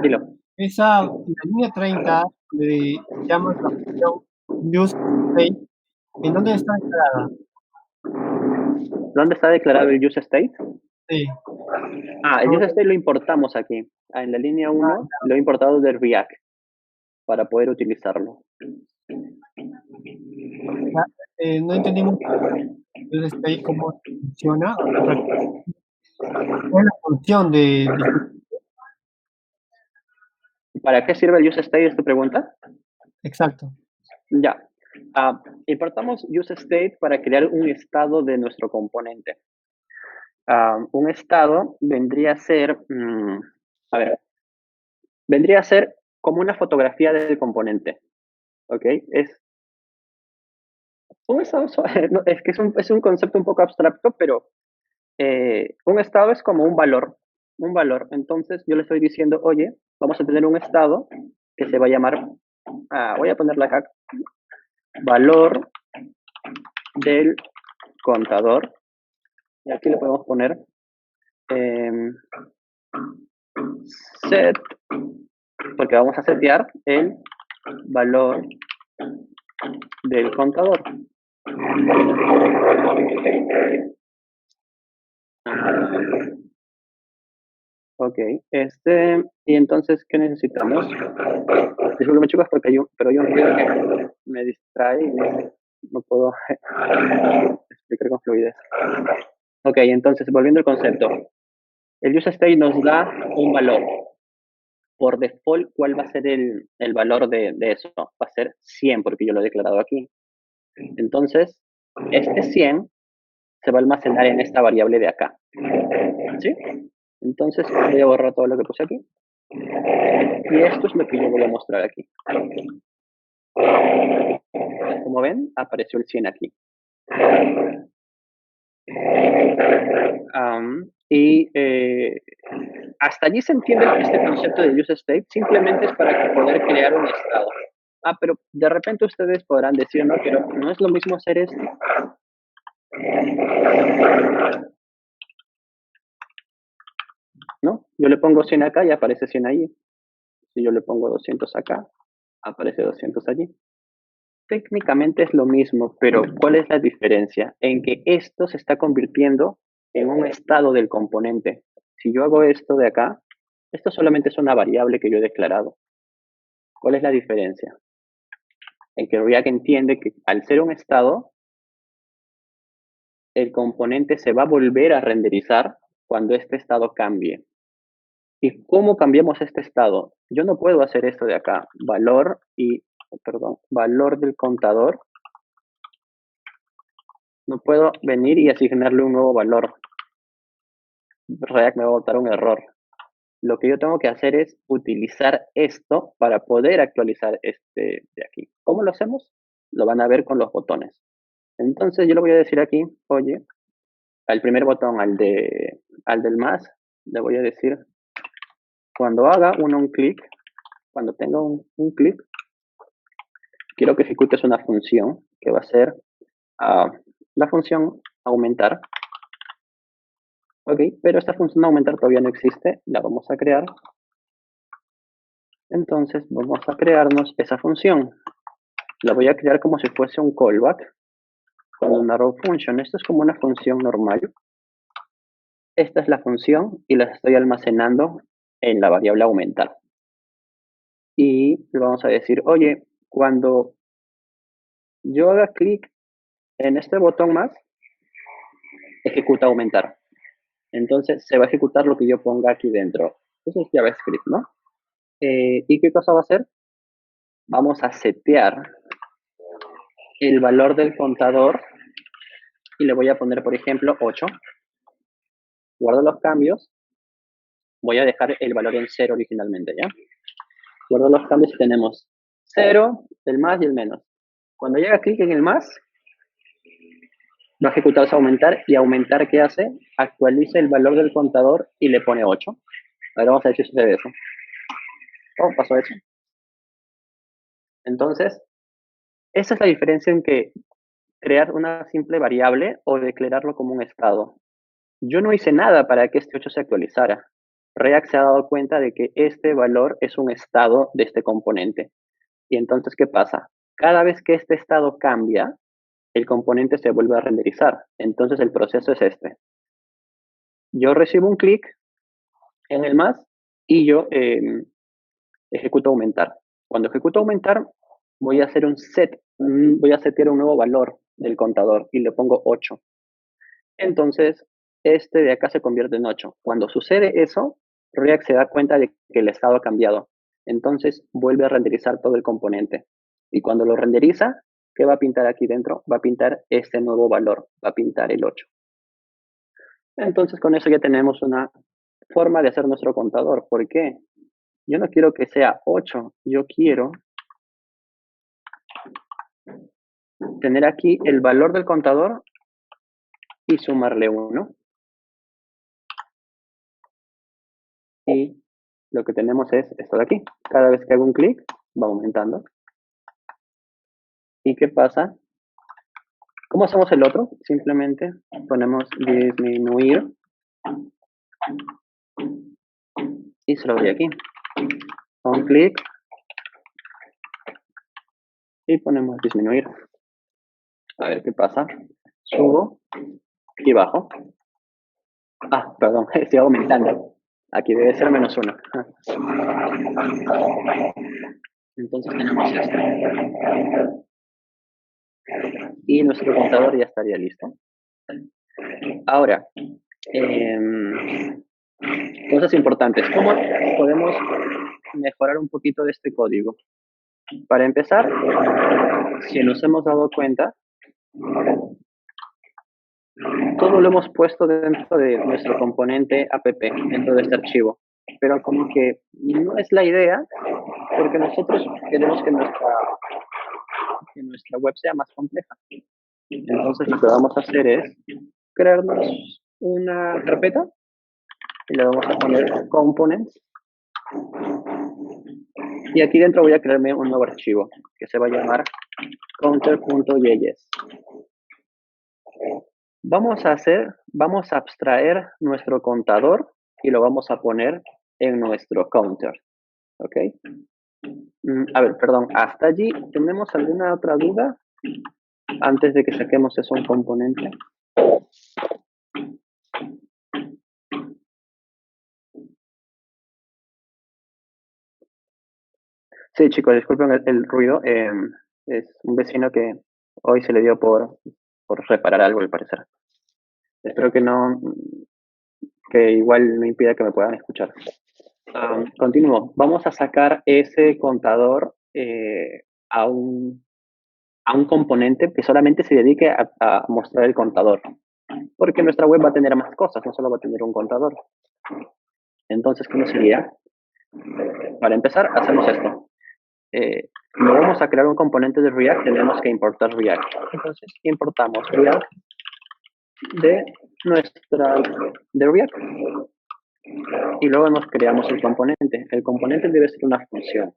A: Dilo.
B: Esa, en la línea 30, le llamas la función use state, ¿en dónde está instalada?
A: ¿Dónde está declarado el useState?
B: Sí.
A: El
B: No,
A: useState lo importamos aquí. En la línea 1 lo he importado de React para poder utilizarlo.
B: no entendimos use state cómo funciona. O sea, ¿cuál es la función de
A: ¿Para qué sirve el useState? ¿Es tu pregunta?
B: exacto?
A: Ya. Importamos useState para crear un estado de nuestro componente. Un estado vendría a ser, vendría a ser como una fotografía del componente. ¿Ok? Es un estado, no, es que es un concepto un poco abstracto, pero un estado es como un valor. Un valor. Entonces yo le estoy diciendo, oye, vamos a tener un estado que se va a llamar, voy a ponerle acá, valor del contador. Y aquí le podemos poner set, porque vamos a setear el valor del contador. Ok, y entonces, ¿qué necesitamos? Disculpen chicos, porque pero hay un ruido que me distrae y no puedo explicar con fluidez. Ok, entonces, volviendo al concepto. El useState nos da un valor. Por default, ¿cuál va a ser el valor de eso? Va a ser 100, porque yo lo he declarado aquí. Entonces, este 100 se va a almacenar en esta variable de acá. ¿Sí? Entonces, voy a borrar todo lo que puse aquí. Y esto es lo que yo voy a mostrar aquí. Como ven, apareció el 100 aquí. Hasta allí se entiende que este concepto de useState simplemente es para poder crear un estado. Pero de repente ustedes podrán decir, no, pero no es lo mismo hacer esto. ¿No? Yo le pongo 100 acá y aparece 100 ahí. Si yo le pongo 200 acá, aparece 200 allí. Técnicamente es lo mismo, pero ¿cuál es la diferencia? En que esto se está convirtiendo en un estado del componente. Si yo hago esto de acá, esto solamente es una variable que yo he declarado. ¿Cuál es la diferencia? En que React entiende que al ser un estado, el componente se va a volver a renderizar cuando este estado cambie. ¿Y cómo cambiamos este estado? Yo no puedo hacer esto de acá, valor del contador No puedo venir y asignarle un nuevo valor. React me va a botar un error. Lo que yo tengo que hacer es utilizar esto para poder actualizar este de aquí. ¿Cómo lo hacemos? Lo van a ver con los botones. Entonces yo le voy a decir aquí, oye, al primer botón, al del más, le voy a decir, cuando haga un clic, cuando tenga un clic, quiero que ejecutes una función que va a ser la función aumentar. Ok, pero esta función aumentar todavía no existe, la vamos a crear. Entonces vamos a crearnos esa función. La voy a crear como si fuese un callback con una row function. Esto es como una función normal. Esta es la función y la estoy almacenando en la variable aumentar. Y le vamos a decir, oye, cuando yo haga clic en este botón más, ejecuta aumentar. Entonces se va a ejecutar lo que yo ponga aquí dentro. Eso es JavaScript, ¿no? ¿Y qué cosa va a hacer? Vamos a setear el valor del contador y le voy a poner, por ejemplo, 8. Guardo los cambios. Voy a dejar el valor en 0 originalmente, ¿ya? Guardo los cambios y tenemos 0, el más y el menos. Cuando llega clic en el más, va a ejecutarse aumentar y aumentar, ¿qué hace? Actualiza el valor del contador y le pone 8. Ahora vamos a ver si sucede eso. Oh, pasó eso. Entonces, esa es la diferencia en que crear una simple variable o declararlo como un estado. Yo no hice nada para que este 8 se actualizara. React se ha dado cuenta de que este valor es un estado de este componente. Y entonces, ¿qué pasa? Cada vez que este estado cambia, el componente se vuelve a renderizar. Entonces, el proceso es este. Yo recibo un clic en el más y yo ejecuto aumentar. Cuando ejecuto aumentar, voy a hacer un set, voy a setear un nuevo valor del contador y le pongo 8. Entonces, este de acá se convierte en 8. Cuando sucede eso, React se da cuenta de que el estado ha cambiado. Entonces, vuelve a renderizar todo el componente. Y cuando lo renderiza, ¿qué va a pintar aquí dentro? Va a pintar este nuevo valor, va a pintar el 8. Entonces, con eso ya tenemos una forma de hacer nuestro contador. ¿Por qué? Yo no quiero que sea 8, yo quiero tener aquí el valor del contador y sumarle 1. Y lo que tenemos es esto de aquí. Cada vez que hago un clic, va aumentando. ¿Y qué pasa? ¿Cómo hacemos el otro? Simplemente ponemos disminuir y se lo doy aquí. Un clic y ponemos disminuir. A ver qué pasa. Subo y bajo. Ah, perdón, estoy aumentando. Aquí debe ser -1. Entonces tenemos esto. Y nuestro contador ya estaría listo. Ahora, cosas importantes. ¿Cómo podemos mejorar un poquito de este código? Para empezar, si nos hemos dado cuenta, todo lo hemos puesto dentro de nuestro componente app, dentro de este archivo. Pero como que no es la idea, porque nosotros queremos que nuestra web sea más compleja. Entonces lo que vamos a hacer es crearnos una carpeta y le vamos a poner components. Y aquí dentro voy a crearme un nuevo archivo que se va a llamar counter.js. Vamos a abstraer nuestro contador y lo vamos a poner en nuestro counter. ¿Ok? A ver, perdón, hasta allí, ¿tenemos alguna otra duda antes de que saquemos eso un componente? Sí, chicos, disculpen el ruido. Es un vecino que hoy se le dio por reparar algo, al parecer. Espero que no, que igual no impida que me puedan escuchar. Continúo. Vamos a sacar ese contador a un a un componente que solamente se dedique a mostrar el contador. Porque nuestra web va a tener más cosas, no solo va a tener un contador. Entonces, ¿cómo sería? Para empezar, hacemos esto. No vamos a crear un componente de React, tenemos que importar React. Entonces, importamos React de React. Y luego nos creamos el componente. El componente debe ser una función.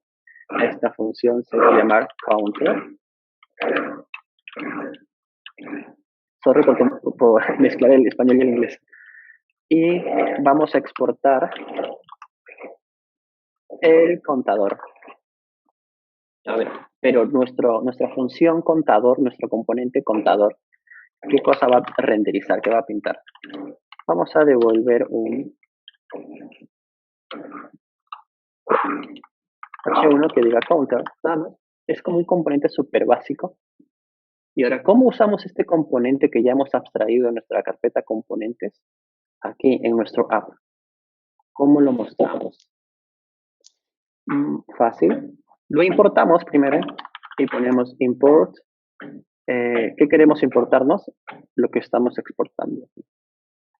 A: Esta función se va a llamar counter. Sorry por mezclar el español y el inglés. Y vamos a exportar el contador. A ver, pero nuestra función contador, nuestro componente contador, ¿qué cosa va a renderizar? ¿Qué va a pintar? Vamos a devolver un H1 que diga counter. Nada más. Es como un componente súper básico. Y ahora, ¿cómo usamos este componente que ya hemos abstraído en nuestra carpeta componentes aquí en nuestro app? ¿Cómo lo mostramos? Fácil. Lo importamos primero y ponemos import. ¿Qué queremos importarnos? Lo que estamos exportando.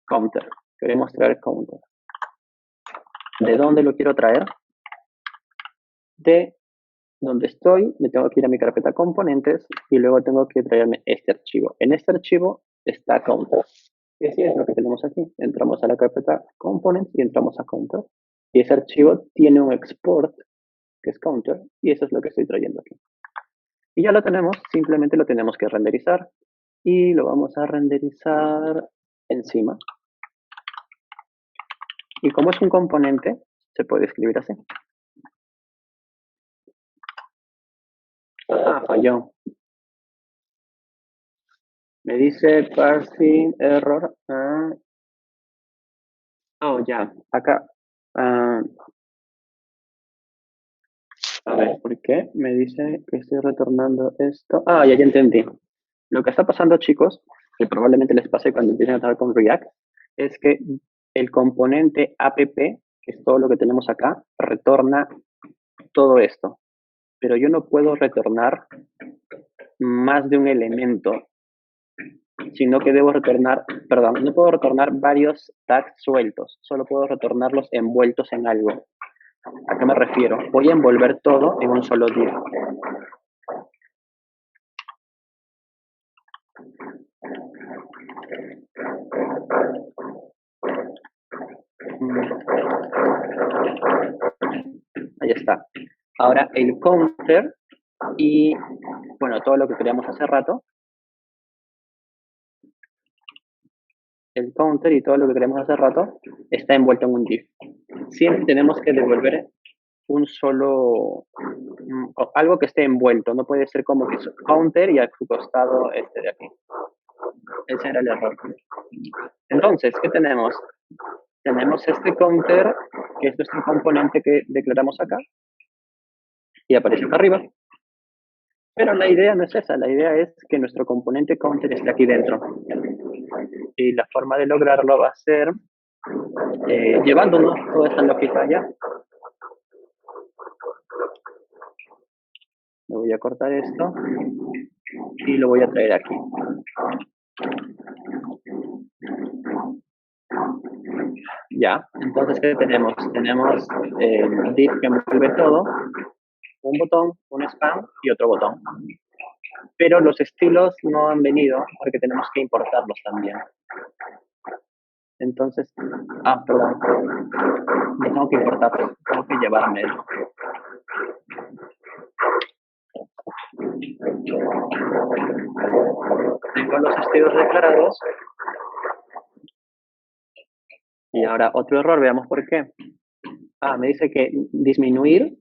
A: Counter. Queremos traer counter. ¿De dónde lo quiero traer? De donde estoy, me tengo que ir a mi carpeta componentes y luego tengo que traerme este archivo. En este archivo está counter. Y así es lo que tenemos aquí. Entramos a la carpeta components y entramos a counter. Y ese archivo tiene un export que es counter y eso es lo que estoy trayendo aquí. Y ya lo tenemos, simplemente lo tenemos que renderizar y lo vamos a renderizar encima. Y como es un componente, se puede escribir así. Ah, falló. Me dice parsing error. Oh, ya, acá. A ver, ¿por qué? Me dice que estoy retornando esto. Ah, ya entendí. Lo que está pasando, chicos, que probablemente les pase cuando empiecen a trabajar con React, es que el componente app, que es todo lo que tenemos acá, retorna todo esto. Pero yo no puedo retornar más de un elemento, sino que debo retornar, perdón, no puedo retornar varios tags sueltos, solo puedo retornarlos envueltos en algo. ¿A qué me refiero? Voy a envolver todo en un solo div. Ahí está. Ahora el counter y, bueno, todo lo que queríamos hace rato. El counter y todo lo que queremos hace rato está envuelto en un div. Siempre tenemos que devolver un solo, algo que esté envuelto. No puede ser como que es counter y a su costado este de aquí. Ese era el error. Entonces, ¿qué tenemos? Tenemos este counter, que es nuestro componente que declaramos acá, y aparece acá arriba. Pero la idea no es esa, la idea es que nuestro componente counter esté aquí dentro. Y la forma de lograrlo va a ser llevándonos toda esa lógica allá. Me voy a cortar esto y lo voy a traer aquí. Ya, entonces, ¿qué tenemos? Tenemos el div que envuelve todo, un botón, un span y otro botón. Pero los estilos no han venido porque tenemos que importarlos también. Entonces, perdón, no tengo que importarlos, tengo que llevarme. Tengo los estilos declarados. Y ahora otro error, veamos por qué. Me dice que disminuir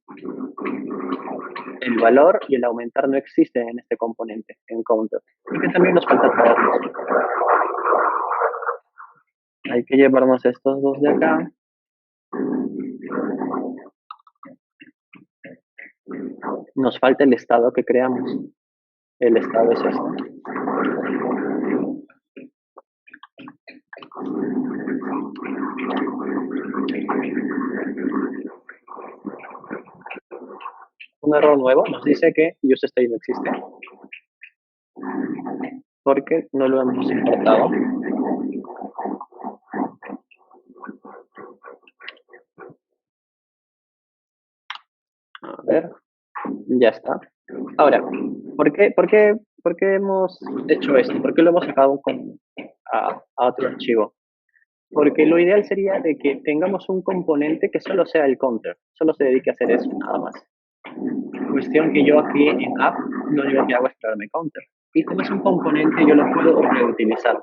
A: el valor y el aumentar no existen en este componente, en counter. Y que también nos falta traerlos. Hay que llevarnos estos dos de acá. Nos falta el estado que creamos. El estado es este. Un error nuevo nos dice que useState no existe. porque no lo hemos importado. A ver, ya está. Ahora, ¿por qué hemos hecho esto? ¿Por qué lo hemos sacado a otro archivo? Porque lo ideal sería de que tengamos un componente que solo sea el counter, solo se dedique a hacer eso, nada más. Cuestión que yo aquí en app lo único que hago es crearme counter. Y como es un componente, yo lo puedo reutilizar.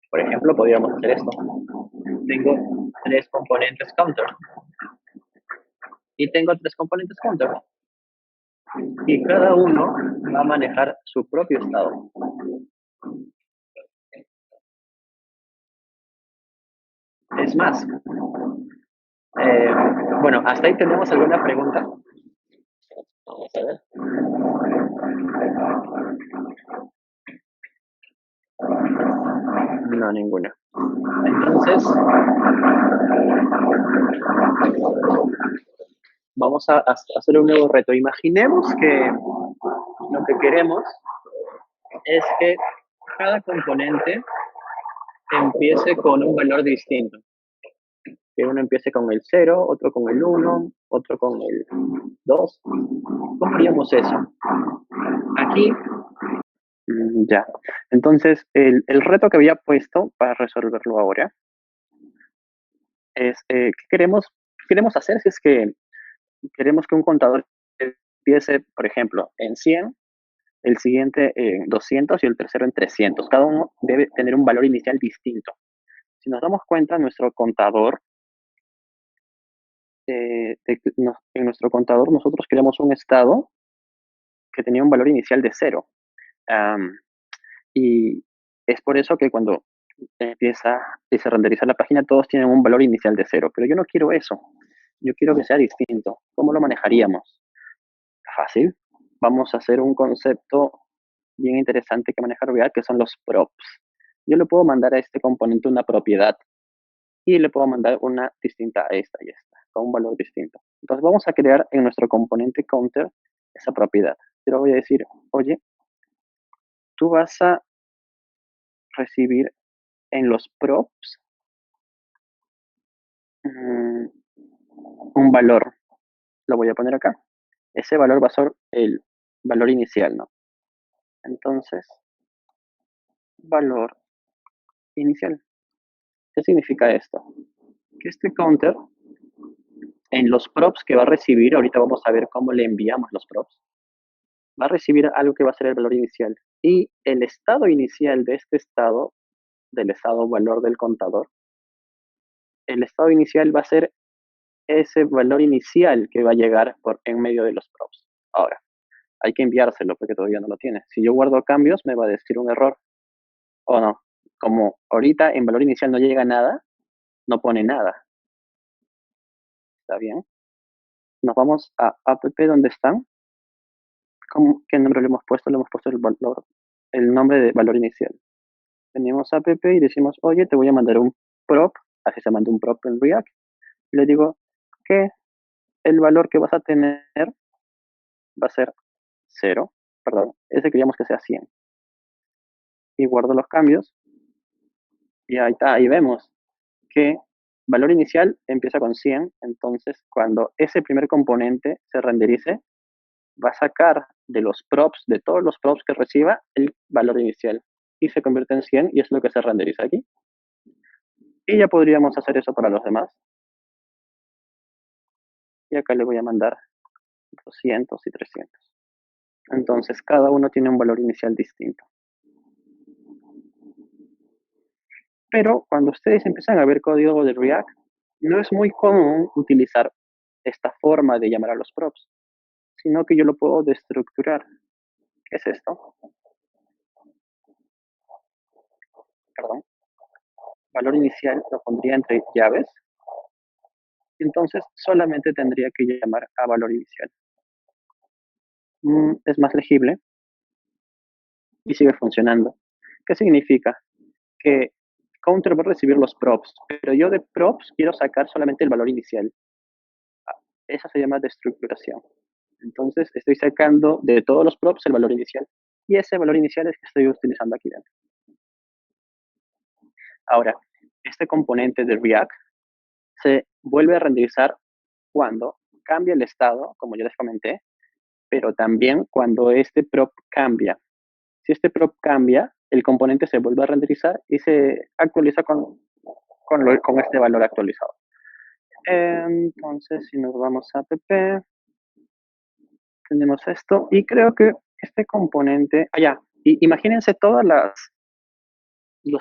A: Por ejemplo, podríamos hacer esto. Tengo tres componentes counter. Y tengo tres componentes counter. Y cada uno va a manejar su propio estado. Es más, eh, bueno, hasta ahí tenemos alguna pregunta. Vamos a ver. No, ninguna. Entonces, vamos a hacer un nuevo reto. Imaginemos que lo que queremos es que cada componente empiece con un valor distinto. Que uno empiece con el 0, otro con el 1, otro con el 2. ¿Cómo haríamos eso? Aquí, ya. Entonces, el reto que había puesto para resolverlo ahora es, ¿qué queremos hacer si es que queremos que un contador empiece, por ejemplo, en 100, el siguiente en 200 y el tercero en 300? Cada uno debe tener un valor inicial distinto. Si nos damos cuenta, nuestro contador, en nuestro contador nosotros creamos un estado que tenía un valor inicial de 0. Y es por eso que cuando empieza y se renderiza la página, todos tienen un valor inicial de 0. Pero yo no quiero eso. Yo quiero que sea distinto. ¿Cómo lo manejaríamos? Fácil. Vamos a hacer un concepto bien interesante que maneja React, que son los props. Yo le puedo mandar a este componente una propiedad y le puedo mandar una distinta a esta y esta, con un valor distinto. Entonces vamos a crear en nuestro componente counter esa propiedad. Yo voy a decir, oye, tú vas a recibir en los props un valor. Lo voy a poner acá. Ese valor va a ser el valor inicial, ¿no? Entonces, valor inicial. ¿Qué significa esto? Que este counter, en los props que va a recibir, ahorita vamos a ver cómo le enviamos los props, va a recibir algo que va a ser el valor inicial. Y el estado inicial de este estado, del estado valor del contador, el estado inicial va a ser ese valor inicial que va a llegar en medio de los props. Ahora, hay que enviárselo porque todavía no lo tiene. Si yo guardo cambios, me va a decir un error. O no. Como ahorita en valor inicial no llega nada, no pone nada. ¿Está bien? Nos vamos a app donde están. ¿Qué nombre le hemos puesto? Le hemos puesto el nombre de valor inicial. Venimos a app y decimos, oye, te voy a mandar un prop. Así se manda un prop en React. Y le digo que el valor que vas a tener va a ser 0. Perdón, ese queríamos que sea 100. Y guardo los cambios. Y ahí está, ahí vemos que valor inicial empieza con 100, entonces cuando ese primer componente se renderice, va a sacar de los props, de todos los props que reciba, el valor inicial y se convierte en 100 y es lo que se renderiza aquí. Y ya podríamos hacer eso para los demás. Y acá le voy a mandar 200 y 300. Entonces cada uno tiene un valor inicial distinto. Pero cuando ustedes empiezan a ver código de React, no es muy común utilizar esta forma de llamar a los props, sino que yo lo puedo destructurar. ¿Qué es esto? Perdón. Valor inicial lo pondría entre llaves. Entonces solamente tendría que llamar a valor inicial. Es más legible y sigue funcionando. ¿Qué significa? Que counter va a recibir los props, pero yo de props quiero sacar solamente el valor inicial. Eso se llama destructuración. Entonces estoy sacando de todos los props el valor inicial. y ese valor inicial es que estoy utilizando aquí dentro. Ahora, este componente de React se vuelve a renderizar cuando cambia el estado, como ya les comenté, pero también cuando este prop cambia. Si este prop cambia, el componente se vuelve a renderizar y se actualiza con este valor actualizado. Entonces, si nos vamos a app, tenemos esto y creo que este componente, imagínense todas las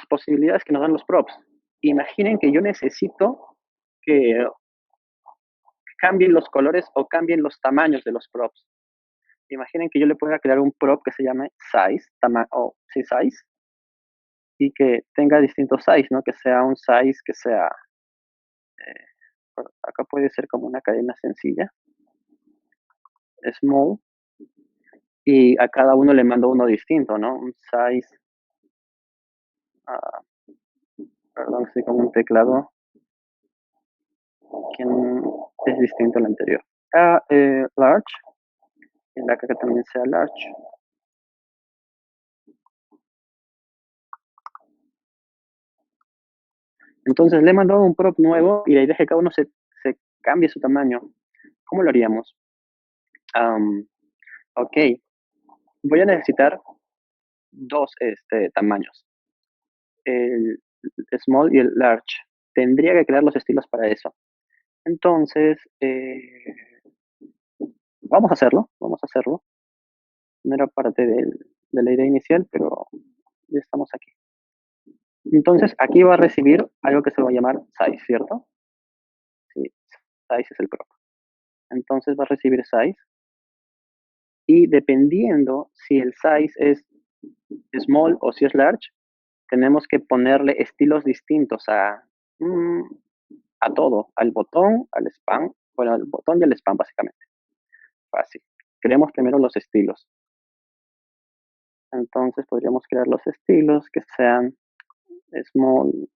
A: posibilidades que nos dan los props. Imaginen que yo necesito que cambien los colores o cambien los tamaños de los props. Imaginen que yo le pueda crear un prop que se llame size, size, y que tenga distintos size, ¿no? Que sea un size que sea, acá puede ser como una cadena sencilla, small, y a cada uno le mando uno distinto, ¿no? Un size, perdón, estoy con un teclado que es distinto al anterior. Large, en la que también sea large. Entonces le he mandado un prop nuevo y la idea es que cada uno se cambie su tamaño. ¿Cómo lo haríamos? Ok, voy a necesitar dos tamaños, el small y el large. Tendría que crear los estilos para eso. Entonces, vamos a hacerlo. No era parte de la idea inicial, pero ya estamos aquí. Entonces, aquí va a recibir algo que se va a llamar size, ¿cierto? Sí, size es el prop. Entonces va a recibir size. Y dependiendo si el size es small o si es large, tenemos que ponerle estilos distintos a todo, al botón, al spam, bueno, al botón y al spam básicamente. Fácil. Creemos primero los estilos. Entonces podríamos crear los estilos que sean small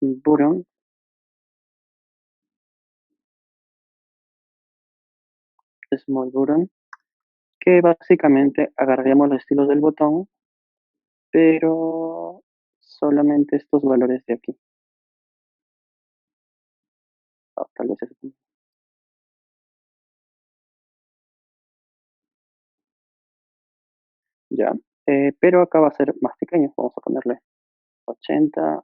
A: button, que básicamente agarraríamos los estilos del botón, pero solamente estos valores de aquí. Tal vez es ya. Pero acá va a ser más pequeño. Vamos a ponerle 80,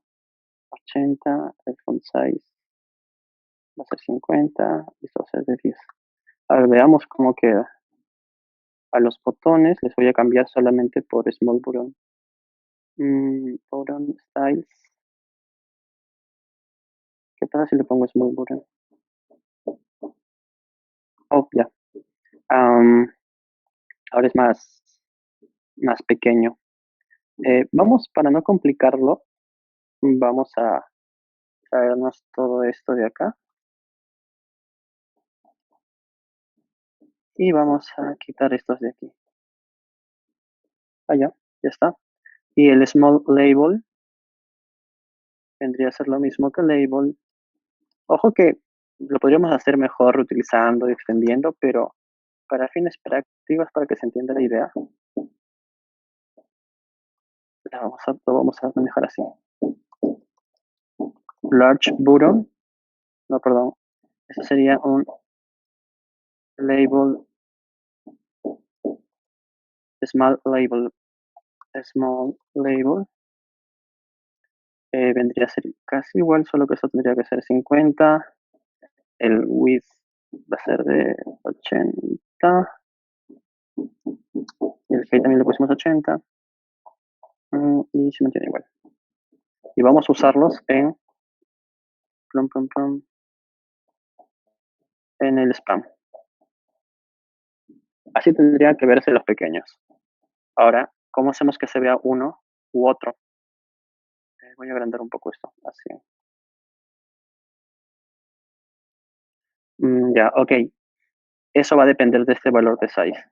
A: 80, el font size va a ser 50 y esto va a ser de 10. A ver, veamos cómo queda. A los botones les voy a cambiar solamente por small button. Button styles. ¿Qué tal si le pongo small button? Oh, ya. Ahora es más pequeño. Vamos, para no complicarlo, vamos a traernos todo esto de acá. Y vamos a quitar estos de aquí. Ya está. Y el small label vendría a ser lo mismo que label. Ojo que lo podríamos hacer mejor reutilizando y extendiendo, pero para fines prácticos, para que se entienda la idea, lo vamos a manejar así. Large button, no, perdón, eso sería un label, small label, vendría a ser casi igual, solo que eso tendría que ser 50, el width va a ser de 80, y el height también le pusimos 80, y se mantiene igual. Y vamos a usarlos en en el spam. Así tendría que verse los pequeños. Ahora, ¿cómo hacemos que se vea uno u otro? Voy a agrandar un poco esto, así. Ya, ok. Eso va a depender de este valor de size.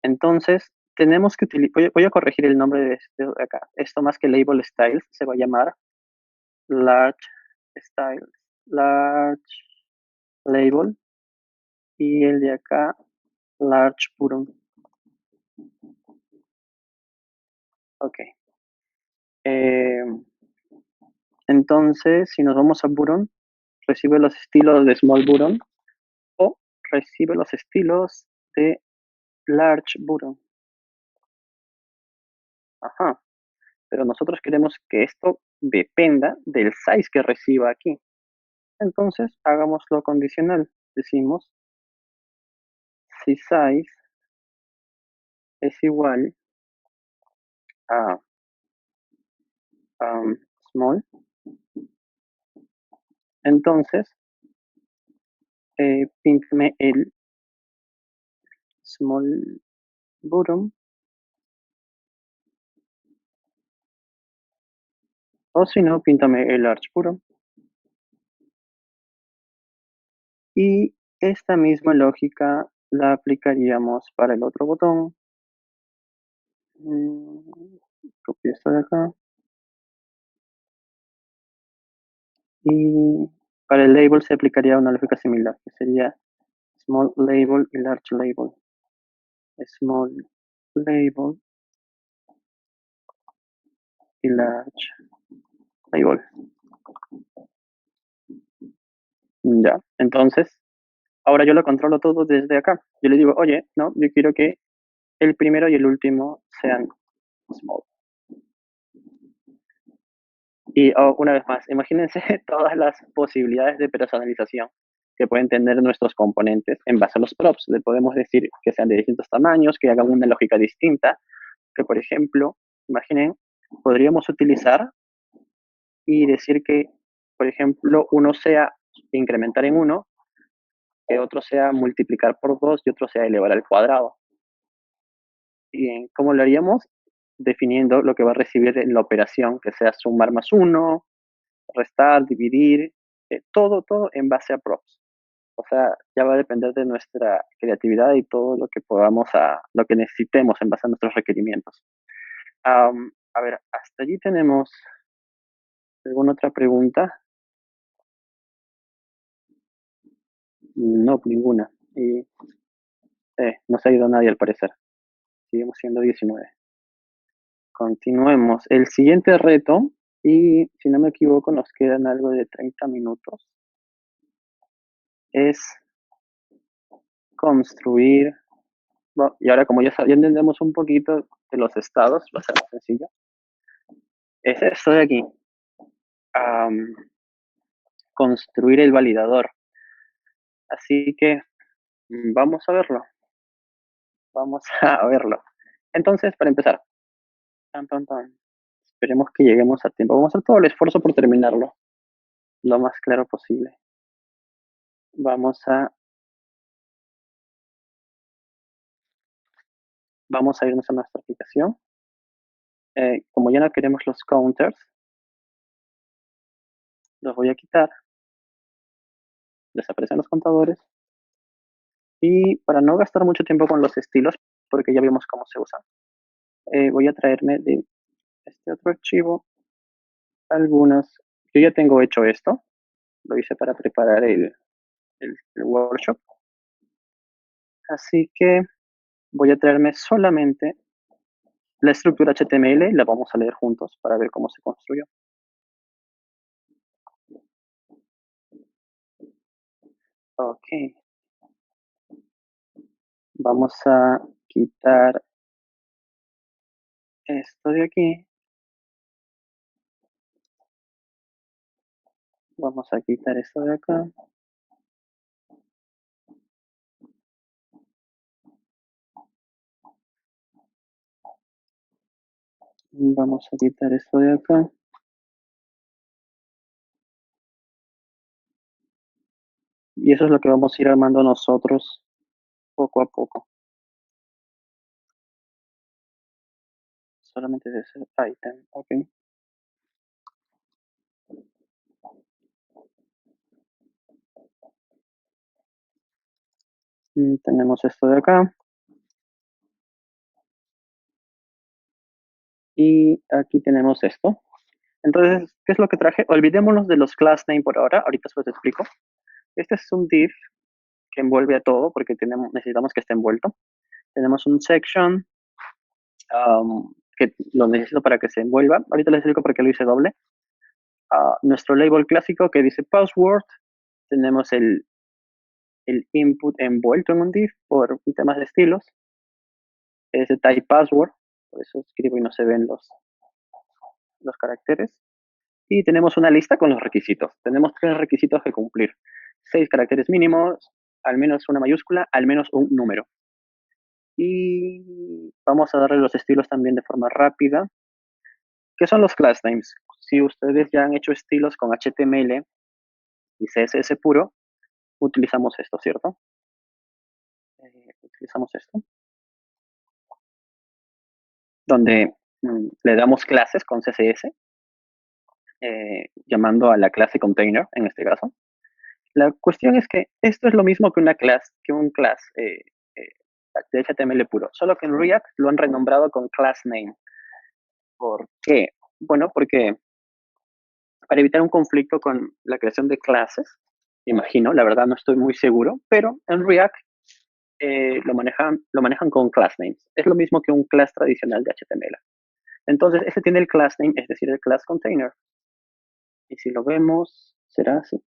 A: Entonces, tenemos que utilizar, voy a corregir el nombre de este de acá. Esto más que label styles se va a llamar large styles, large label. Y el de acá large button. Ok. Eh, entonces, si nos vamos a button, recibe los estilos de small button o recibe los estilos de large button. Ajá. Pero nosotros queremos que esto dependa del size que reciba aquí. Entonces, hagámoslo condicional. Decimos, si size es igual a small, entonces píntame el small bottom, o si no, píntame el large bottom. Y esta misma lógica la aplicaríamos para el otro botón. Copio esto de acá. Y para el label se aplicaría una lógica similar, que sería small label y large label. Small label y large label. Ya, entonces, ahora yo lo controlo todo desde acá. Yo le digo, oye, no, yo quiero que el primero y el último sean small. Y una vez más, imagínense todas las posibilidades de personalización que pueden tener nuestros componentes en base a los props. Le podemos decir que sean de distintos tamaños, que hagan una lógica distinta, que por ejemplo, imaginen, podríamos utilizar y decir que, por ejemplo, uno sea incrementar en uno, que otro sea multiplicar por 2 y otro sea elevar al cuadrado. ¿Y cómo lo haríamos? Definiendo lo que va a recibir en la operación, que sea sumar más uno, restar, dividir, todo en base a props. O sea, ya va a depender de nuestra creatividad y todo lo que podamos, lo que necesitemos en base a nuestros requerimientos. A ver, hasta allí tenemos alguna otra pregunta. No, ninguna. Y no se ha ido nadie al parecer. Seguimos siendo 19. Continuemos. El siguiente reto, y si no me equivoco, nos quedan algo de 30 minutos, es construir. Bueno, y ahora, como ya entendemos un poquito de los estados, va a ser más sencillo. Es esto de aquí. Construir el validador. Así que vamos a verlo. Vamos a verlo. Entonces, para empezar, esperemos que lleguemos a tiempo. Vamos a hacer todo el esfuerzo por terminarlo lo más claro posible. Vamos a irnos a nuestra aplicación. Como ya no queremos los counters, los voy a quitar. Desaparecen los contadores. Y para no gastar mucho tiempo con los estilos, porque ya vimos cómo se usan, voy a traerme de este otro archivo algunas. Yo ya tengo hecho esto. Lo hice para preparar el workshop. Así que voy a traerme solamente la estructura HTML y la vamos a leer juntos para ver cómo se construyó. Ok. Vamos a quitar esto de aquí. Vamos a quitar esto de acá. Vamos a quitar esto de acá. Y eso es lo que vamos a ir armando nosotros poco a poco. Solamente de ese item, ok. Tenemos esto de acá. Y aquí tenemos esto. Entonces, ¿qué es lo que traje? Olvidémonos de los class name por ahora. Ahorita se los explico. Este es un div que envuelve a todo, porque necesitamos que esté envuelto. Tenemos un section que lo necesito para que se envuelva. Ahorita les explico por qué lo hice doble. Nuestro label clásico que dice password. Tenemos el input envuelto en un div por temas de estilos. Es de type password, por eso escribo y no se ven los caracteres. Y tenemos una lista con los requisitos. Tenemos 3 requisitos que cumplir. 6 caracteres mínimos, al menos una mayúscula, al menos un número. Y vamos a darle los estilos también de forma rápida. ¿Qué son los class names? Si ustedes ya han hecho estilos con HTML y CSS puro, utilizamos esto, ¿cierto? Utilizamos esto. Donde le damos clases con CSS, llamando a la clase container, en este caso. La cuestión es que esto es lo mismo que un class de HTML puro, solo que en React lo han renombrado con class name. ¿Por qué? Bueno, porque para evitar un conflicto con la creación de clases, imagino, la verdad no estoy muy seguro, pero en React lo manejan con class names. Es lo mismo que un class tradicional de HTML. Entonces, ese tiene el class name, es decir, el class container. Y si lo vemos, será así.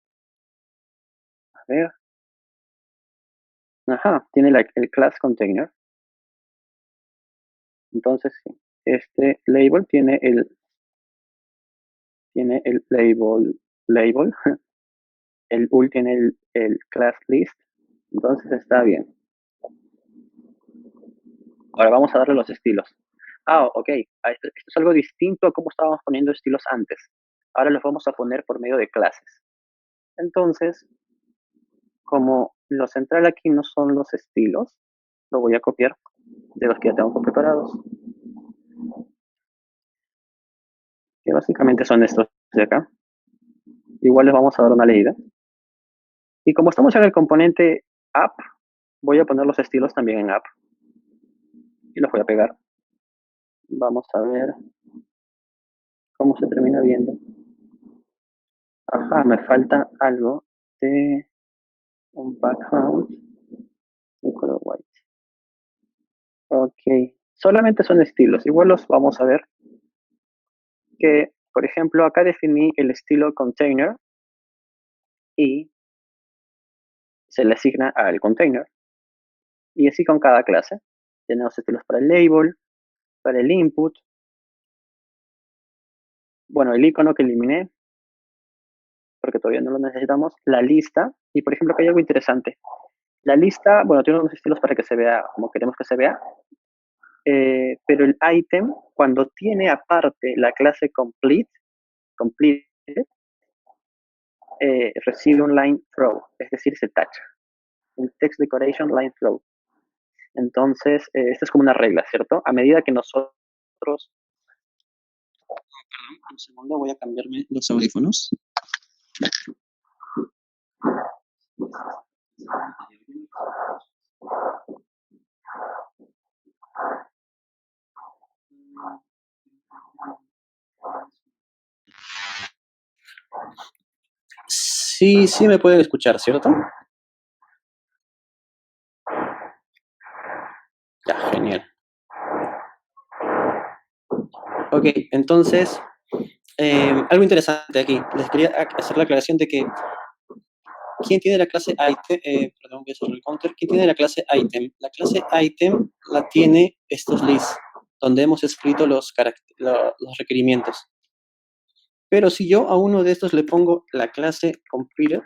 A: A ver. Ajá, tiene el class container. Entonces, este label tiene el label, el ul tiene el class list, entonces está bien. Ahora vamos a darle los estilos. Ok, esto es algo distinto a cómo estábamos poniendo estilos antes. Ahora los vamos a poner por medio de clases. Entonces, como lo central aquí no son los estilos, lo voy a copiar de los que ya tengo preparados. Que básicamente son estos de acá. Igual les vamos a dar una leída. Y como estamos en el componente app, voy a poner los estilos también en app. Y los voy a pegar. Vamos a ver cómo se termina viendo. Ajá, me falta algo de un background de color white. Ok, solamente son estilos. Igual los vamos a ver. Que, por ejemplo, acá definí el estilo container y se le asigna al container. Y así con cada clase. Tenemos estilos para el label, para el input. Bueno, el icono que eliminé, porque todavía no lo necesitamos. La lista. Y, por ejemplo, acá hay algo interesante. La lista, bueno, tiene unos estilos para que se vea como queremos que se vea. Pero el item, cuando tiene aparte la clase complete, recibe un line throw, es decir, se tacha. Un text decoration line throw. Entonces, esta es como una regla, ¿cierto? A medida que nosotros... Perdón, un segundo, voy a cambiarme los audífonos. Sí me pueden escuchar, ¿cierto? Ya, genial. Ok, entonces, algo interesante aquí. Les quería hacer la aclaración de que ¿quién tiene la clase item? Perdón, voy a hacer el counter. ¿Quién tiene la clase item? La clase item la tiene estos lists, donde hemos escrito los requerimientos. Pero si yo a uno de estos le pongo la clase completed,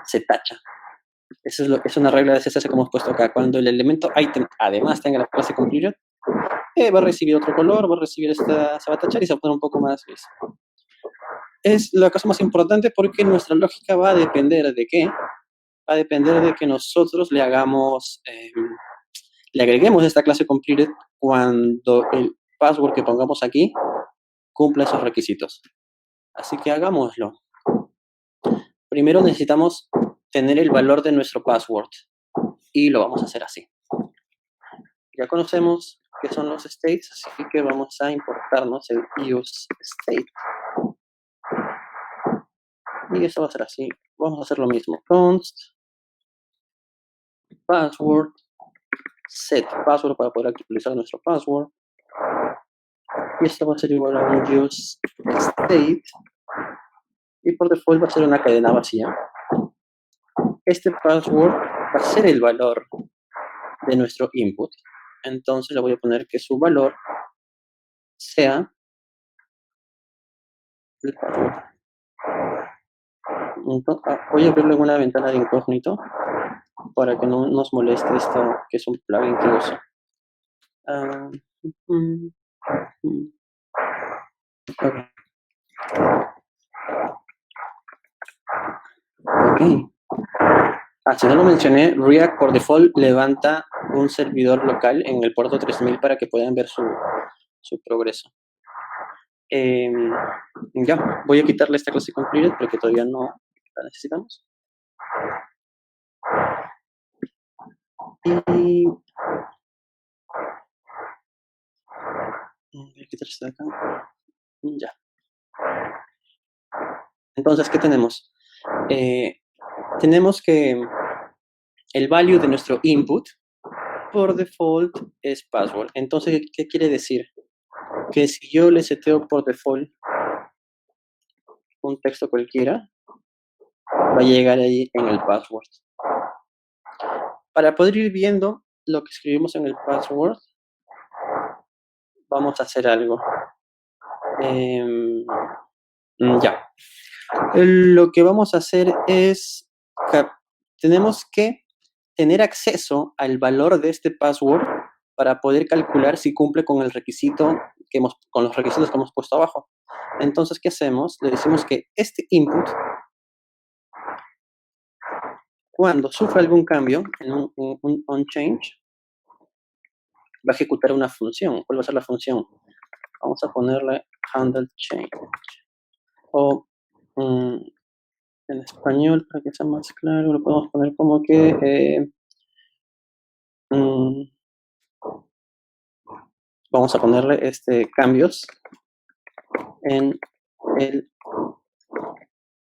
A: se tacha. Eso es una regla de CSS que hemos puesto acá. Cuando el elemento item además tenga la clase completed, va a recibir otro color, va a recibir se va a tachar y se va a poner un poco más gris. Es la cosa más importante porque nuestra lógica va a depender de qué. Va a depender de que nosotros le agreguemos esta clase completed cuando el password que pongamos aquí cumpla esos requisitos. Así que hagámoslo. Primero necesitamos tener el valor de nuestro password y lo vamos a hacer así. Ya conocemos qué son los states, así que vamos a importarnos el use state. Y eso va a ser así. vamos a hacer lo mismo. Const password set password para poder actualizar nuestro password. Y esto va a ser igual a un use state. Y por default va a ser una cadena vacía. Este password va a ser el valor de nuestro input. Entonces le voy a poner que su valor sea el password. Entonces, voy a abrirlo en una ventana de incógnito para que no nos moleste esto, que es un plugin que uso. Okay. Ok. Si no lo mencioné, React por default levanta un servidor local en el puerto 3000 para que puedan ver su progreso. Ya, voy a quitarle esta clase completed porque todavía no la necesitamos. Y voy a quitar esto de acá. Ya. Entonces, ¿qué tenemos? Tenemos que el value de nuestro input por default es password. Entonces, ¿qué quiere decir? Que si yo le seteo por default un texto cualquiera, va a llegar ahí en el password. Para poder ir viendo lo que escribimos en el password, vamos a hacer algo. Ya. Lo que vamos a hacer es, tenemos que tener acceso al valor de este password para poder calcular si cumple con el requisito con los requisitos que hemos puesto abajo. Entonces, ¿qué hacemos? Le decimos que este input, cuando sufra algún cambio en un onChange, va a ejecutar una función. ¿Cuál va a ser la función? Vamos a ponerle handle change. O en español, para que sea más claro, lo podemos poner como que vamos a ponerle cambios en el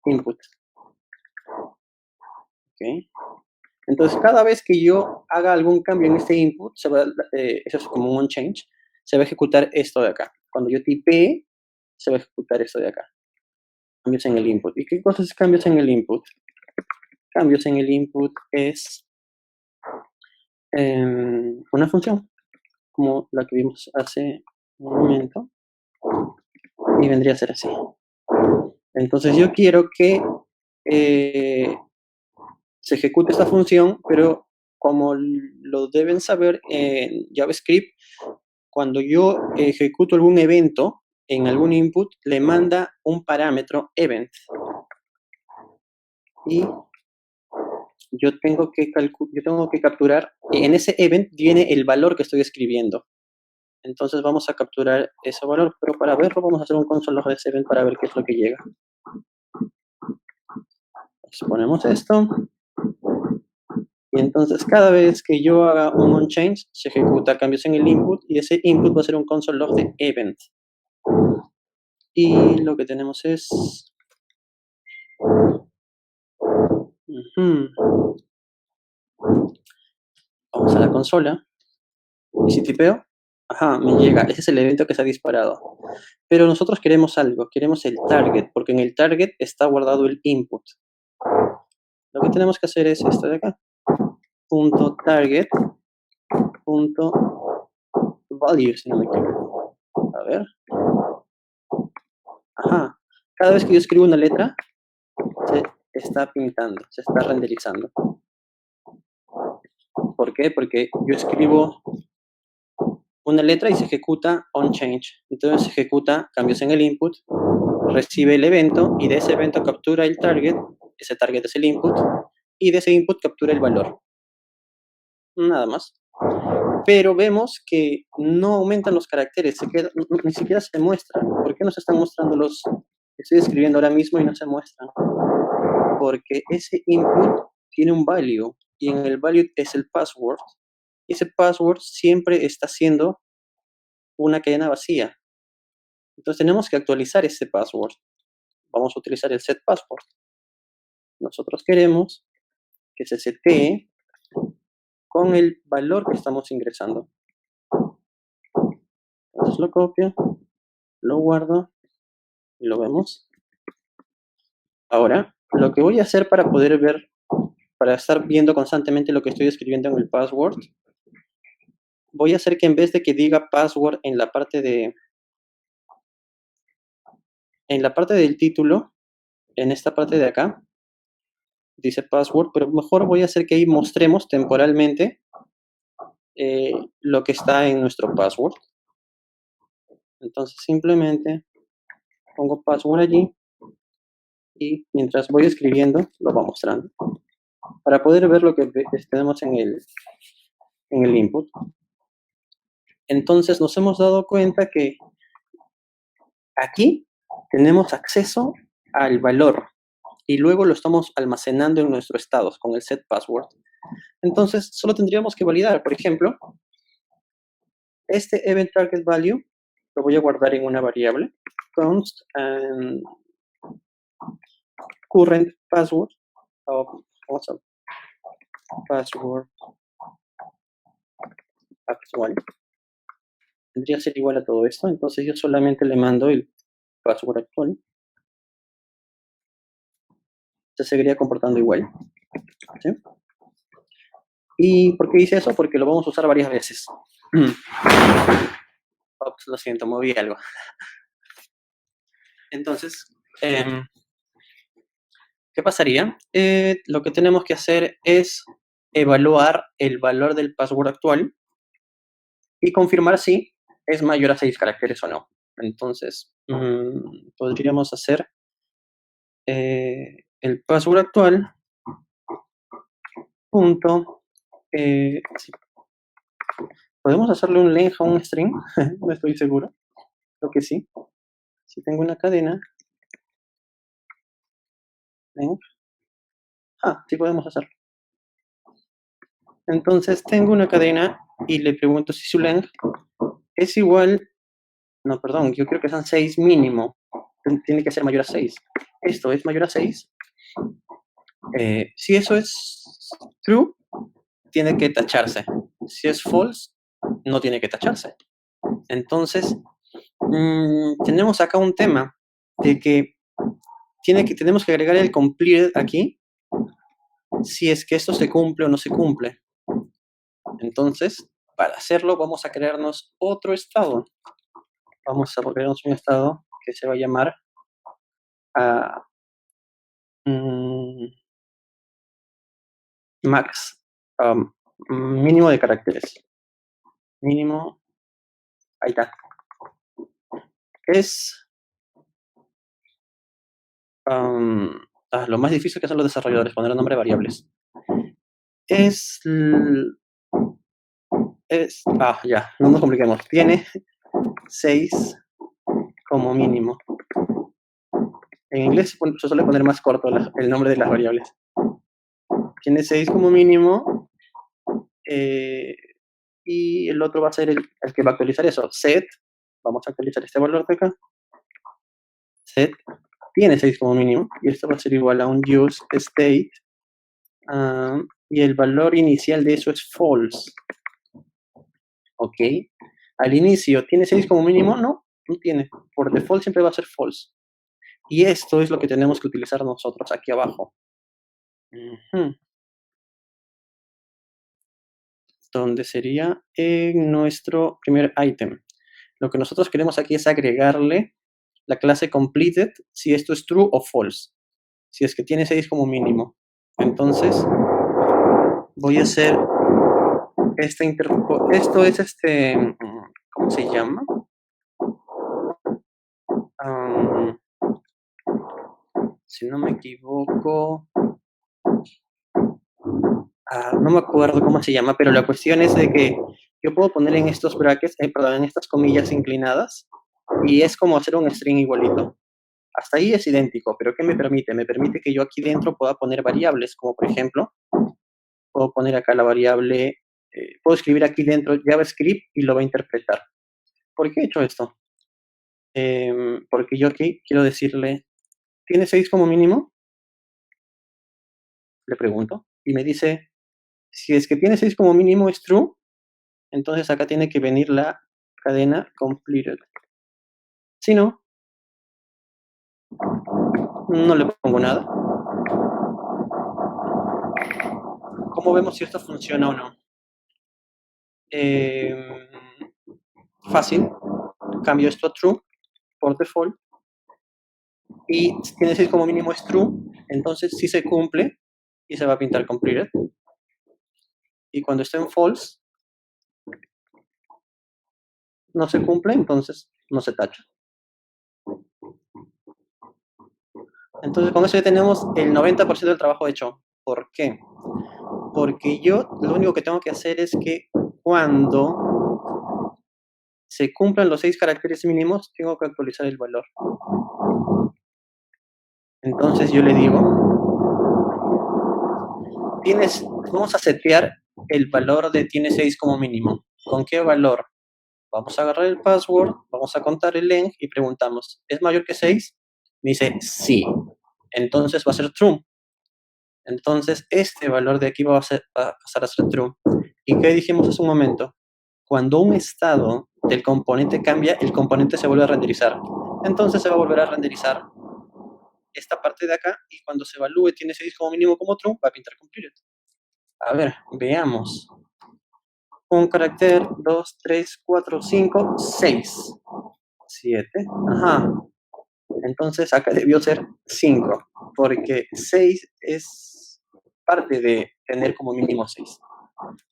A: input. ¿Okay? Entonces, cada vez que yo haga algún cambio en este input, eso es como un change, se va a ejecutar esto de acá. Cuando yo tipee, se va a ejecutar esto de acá. Cambios en el input. ¿Y qué cosas es cambios en el input? Cambios en el input es una función, como la que vimos hace un momento, y vendría a ser así. Entonces yo quiero que se ejecute esta función, pero como lo deben saber en JavaScript, cuando yo ejecuto algún evento en algún input, le manda un parámetro event. Y yo tengo que capturar, en ese event viene el valor que estoy escribiendo. Entonces vamos a capturar ese valor, pero para verlo vamos a hacer un console log de ese event para ver qué es lo que llega. Entonces ponemos esto. Y entonces cada vez que yo haga un onChange, se ejecuta cambios en el input y ese input va a ser un console log de event. Y lo que tenemos es... Vamos a la consola. Y si tipeo, me llega. Ese es el evento que se ha disparado. Pero nosotros queremos algo, queremos el target, porque en el target está guardado el input. Lo que tenemos que hacer es esto de acá. .target .value, si no me equivoco. A ver. Cada vez que yo escribo una letra, se está pintando, se está renderizando. ¿Por qué? Porque yo escribo una letra y se ejecuta onChange. Entonces se ejecuta cambios en el input, recibe el evento y de ese evento captura el target, ese target es el input, y de ese input captura el valor. Nada más. Pero vemos que no aumentan los caracteres, ni siquiera se muestran. ¿Por qué no se están mostrando los que estoy escribiendo ahora mismo y no se muestran? Porque ese input tiene un value y en el value es el password. Y ese password siempre está siendo una cadena vacía. Entonces tenemos que actualizar ese password. Vamos a utilizar el set password.
C: nosotros queremos que se setee con el valor que estamos ingresando. Entonces lo copio, lo guardo y lo vemos. Ahora, lo que voy a hacer para poder ver, para estar viendo constantemente lo que estoy escribiendo en el password, voy a hacer que en vez de que diga password en la parte del título, en esta parte de acá, dice password, pero mejor voy a hacer que ahí mostremos temporalmente lo que está en nuestro password. Entonces simplemente pongo password allí y mientras voy escribiendo lo va mostrando para poder ver lo que tenemos en el input. Entonces nos hemos dado cuenta que aquí tenemos acceso al valor y luego lo estamos almacenando en nuestros estados con el set password. Entonces solo tendríamos que validar, por ejemplo, este event target value lo voy a guardar en una variable const current password password actual. Tendría que ser igual a todo esto, entonces yo solamente le mando el password actual. Se seguiría comportando igual. ¿Sí? ¿Y por qué hice eso? Porque lo vamos a usar varias veces. Ops, lo siento, moví algo. Entonces, ¿qué pasaría? Lo que tenemos que hacer es evaluar el valor del password actual y confirmar si es mayor a 6 caracteres o no. Entonces, podríamos hacer el password actual punto. Sí. ¿Podemos hacerle un length a un string? No estoy seguro. Creo que sí. Si tengo una cadena, length. Sí podemos hacerlo. Entonces tengo una cadena y le pregunto si su length es igual. No, perdón, yo creo que son 6 mínimo. Tiene que ser mayor a 6. Esto es mayor a 6. Si eso es true, tiene que tacharse. Si es false, no tiene que tacharse. Entonces, tenemos acá un tema de que tenemos que agregar el completed aquí si es que esto se cumple o no se cumple. Entonces, para hacerlo vamos a crearnos otro estado. Vamos a crearnos un estado que se va a llamar max, mínimo de caracteres. Mínimo, ahí está. Es lo más difícil que hacen los desarrolladores, poner el nombre de variables. Ya, no nos compliquemos. Tiene 6 como mínimo. En inglés se suele poner más corto el nombre de las variables. Tiene 6 como mínimo. Y el otro va a ser el que va a actualizar eso. Set. Vamos a actualizar este valor de acá. Set tiene 6 como mínimo. Y esto va a ser igual a un use state. Y el valor inicial de eso es false. Ok. Al inicio, ¿tiene 6 como mínimo? No, no tiene. Por default siempre va a ser false. Y esto es lo que tenemos que utilizar nosotros aquí abajo. Donde sería en nuestro primer ítem. Lo que nosotros queremos aquí es agregarle la clase completed si esto es true o false. Si es que tiene 6 como mínimo. Entonces, voy a hacer esto es ¿cómo se llama? Si no me equivoco, no me acuerdo cómo se llama, pero la cuestión es de que yo puedo poner en estos brackets, en estas comillas inclinadas, y es como hacer un string igualito. Hasta ahí es idéntico, pero ¿qué me permite? Me permite que yo aquí dentro pueda poner variables, como por ejemplo, puedo poner acá la variable, puedo escribir aquí dentro JavaScript y lo va a interpretar. ¿Por qué he hecho esto? Porque yo aquí quiero decirle, ¿tiene 6 como mínimo? le pregunto, y me dice, si es que tiene 6 como mínimo es true, entonces acá tiene que venir la cadena completed. Si no, no le pongo nada. ¿Cómo vemos si esto funciona o no? Fácil, cambio esto a true por default, y si tiene 6 como mínimo es true, entonces sí se cumple y se va a pintar completed. Y cuando esté en false, no se cumple, entonces no se tacha. Entonces con eso ya tenemos el 90% del trabajo hecho. ¿Por qué? Porque yo lo único que tengo que hacer es que cuando se cumplan los 6 caracteres mínimos, tengo que actualizar el valor. Entonces yo le digo, vamos a setear el valor de tiene 6 como mínimo. ¿Con qué valor? Vamos a agarrar el password, vamos a contar el length y preguntamos, ¿es mayor que 6? Me dice, sí. Entonces va a ser true. Entonces este valor de aquí va a pasar a ser true. ¿Y qué dijimos hace un momento? Cuando un estado del componente cambia, el componente se vuelve a renderizar. Entonces se va a volver a renderizar esta parte de acá y cuando se evalúe tiene 6 como mínimo como true, va a pintar completed. A ver, veamos. Un carácter, 2, 3, 4, 5, 6, 7. Ajá. Entonces acá debió ser 5, porque 6 es parte de tener como mínimo 6.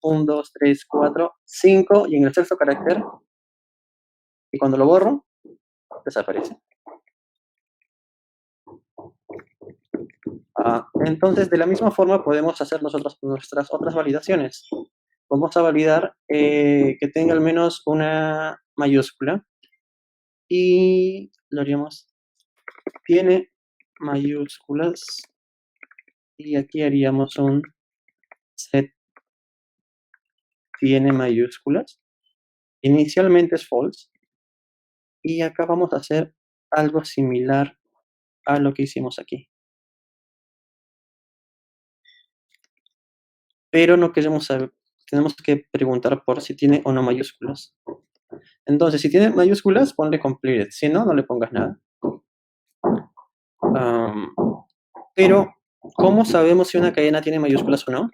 C: 1, 2, 3, 4, 5, y en el sexto carácter, y cuando lo borro, desaparece. Entonces, de la misma forma podemos hacer nosotros nuestras otras validaciones. Vamos a validar que tenga al menos una mayúscula y lo haríamos, tiene mayúsculas, y aquí haríamos un set tiene mayúsculas. Inicialmente es false y acá vamos a hacer algo similar a lo que hicimos aquí. Pero no queremos saber, tenemos que preguntar por si tiene o no mayúsculas. Entonces, si tiene mayúsculas, ponle completed. Si no, no le pongas nada. Pero, ¿cómo sabemos si una cadena tiene mayúsculas o no?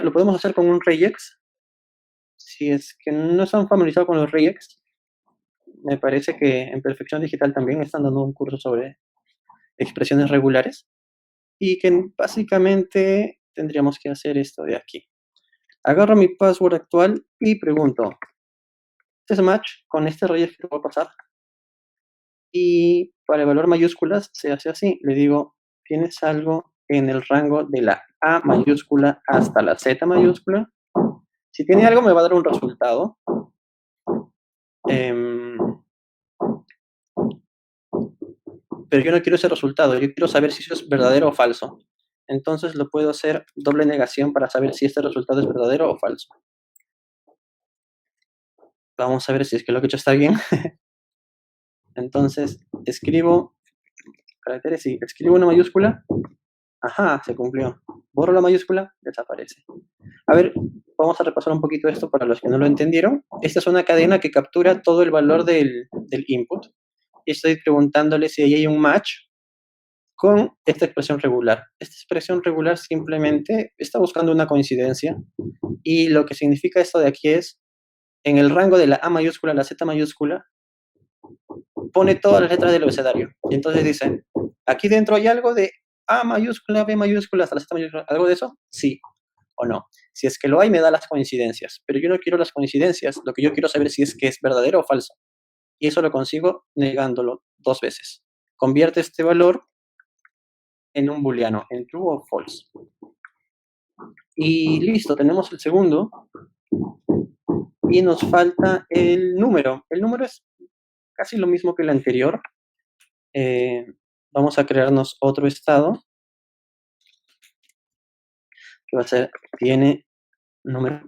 C: Lo podemos hacer con un regex. Si es que no están familiarizados con los regex, me parece que en Perfección Digital también están dando un curso sobre expresiones regulares. Y que básicamente tendríamos que hacer esto de aquí. Agarro mi password actual y pregunto, ¿este es match con este regex que voy a pasar? Y para evaluar mayúsculas se hace así. Le digo, ¿tienes algo en el rango de la A mayúscula hasta la Z mayúscula? Si tiene algo me va a dar un resultado. Pero yo no quiero ese resultado, yo quiero saber si eso es verdadero o falso. Entonces lo puedo hacer doble negación para saber si este resultado es verdadero o falso. Vamos a ver si es que lo que he hecho está bien. Entonces escribo caracteres y escribo una mayúscula. Ajá, se cumplió. Borro la mayúscula, desaparece. A ver, vamos a repasar un poquito esto para los que no lo entendieron. Esta es una cadena que captura todo el valor del input. Y estoy preguntándole si ahí hay un match con esta expresión regular. Esta expresión regular simplemente está buscando una coincidencia. Y lo que significa esto de aquí es, en el rango de la A mayúscula a la Z mayúscula, pone todas las letras del abecedario. Y entonces dice, aquí dentro hay algo de A mayúscula, B mayúscula, hasta la Z mayúscula. ¿Algo de eso? Sí o no. Si es que lo hay, me da las coincidencias. Pero yo no quiero las coincidencias. Lo que yo quiero saber si es que es verdadero o falso. Y eso lo consigo negándolo 2 veces. Convierte este valor en un booleano, en true o false. Y listo, tenemos el segundo. Y nos falta el número. El número es casi lo mismo que el anterior. Vamos a crearnos otro estado que va a ser tiene número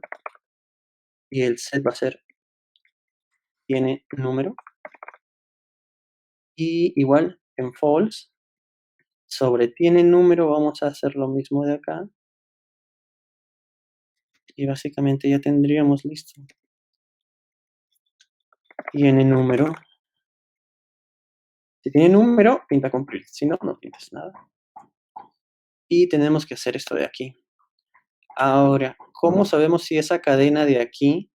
C: y el set va a ser tiene número y igual en false. Sobre tiene número, vamos a hacer lo mismo de acá. Y básicamente ya tendríamos listo. Tiene número. Si tiene número, pinta complete. Si no, no pintas nada. Y tenemos que hacer esto de aquí. Ahora, ¿cómo sabemos si esa cadena de aquí?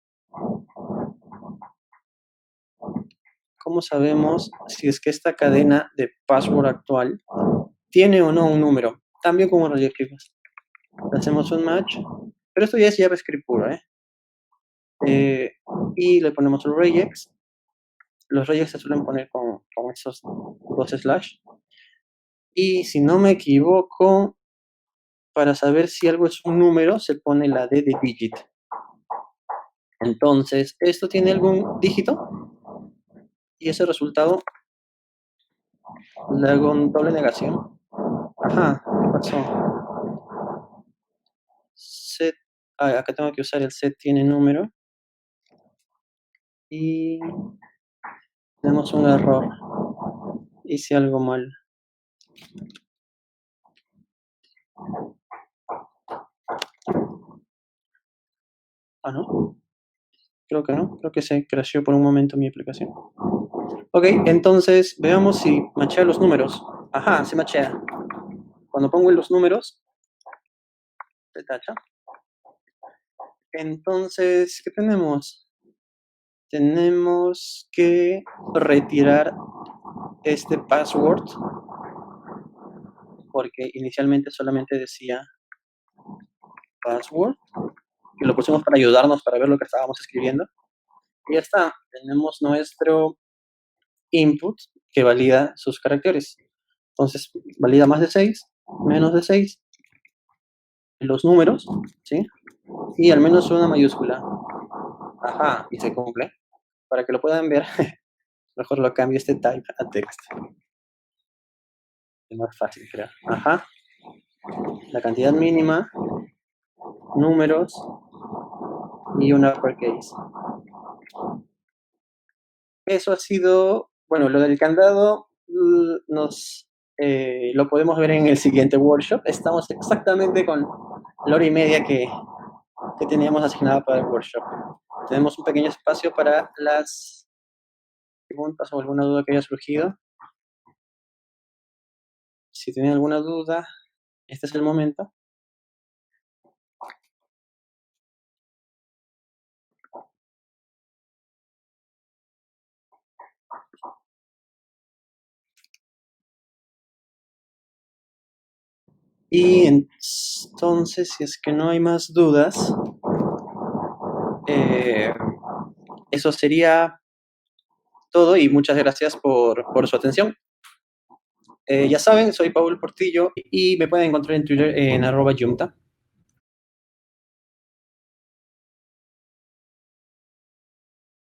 C: ¿Cómo sabemos si es que esta cadena de password actual tiene o no un número? También como regex. Hacemos un match. Pero esto ya es JavaScript puro, y le ponemos un regex. Los regex se suelen poner con esos dos slash. Y si no me equivoco, para saber si algo es un número, se pone la D de digit. Entonces, ¿esto tiene algún dígito? Y ese resultado le hago un doble negación. Ajá, ¿qué pasó? Set, acá tengo que usar el set tiene número. Y tenemos un error. Hice algo mal. Ah, ¿no? Creo que no. Creo que se crasheó por un momento mi aplicación. Ok, entonces veamos si machea los números. Ajá, se machea. Cuando pongo los números, se tacha. Entonces, ¿qué tenemos? Tenemos que retirar este password porque inicialmente solamente decía password y lo pusimos para ayudarnos para ver lo que estábamos escribiendo. Y ya está, tenemos nuestro input que valida sus caracteres. Entonces, valida más de 6, menos de 6, los números, ¿sí? Y al menos una mayúscula. Ajá, y se cumple. Para que lo puedan ver, mejor lo cambio este type a text. Es más fácil, creo. Ajá. La cantidad mínima, números y un uppercase. Eso ha sido, bueno, lo del candado lo podemos ver en el siguiente workshop. Estamos exactamente con la hora y media que teníamos asignada para el workshop. Tenemos un pequeño espacio para las preguntas o alguna duda que haya surgido. Si tienen alguna duda, este es el momento. Y entonces, si es que no hay más dudas, eso sería todo y muchas gracias por su atención. Ya saben, soy Paul Portillo y me pueden encontrar en Twitter en @yumta.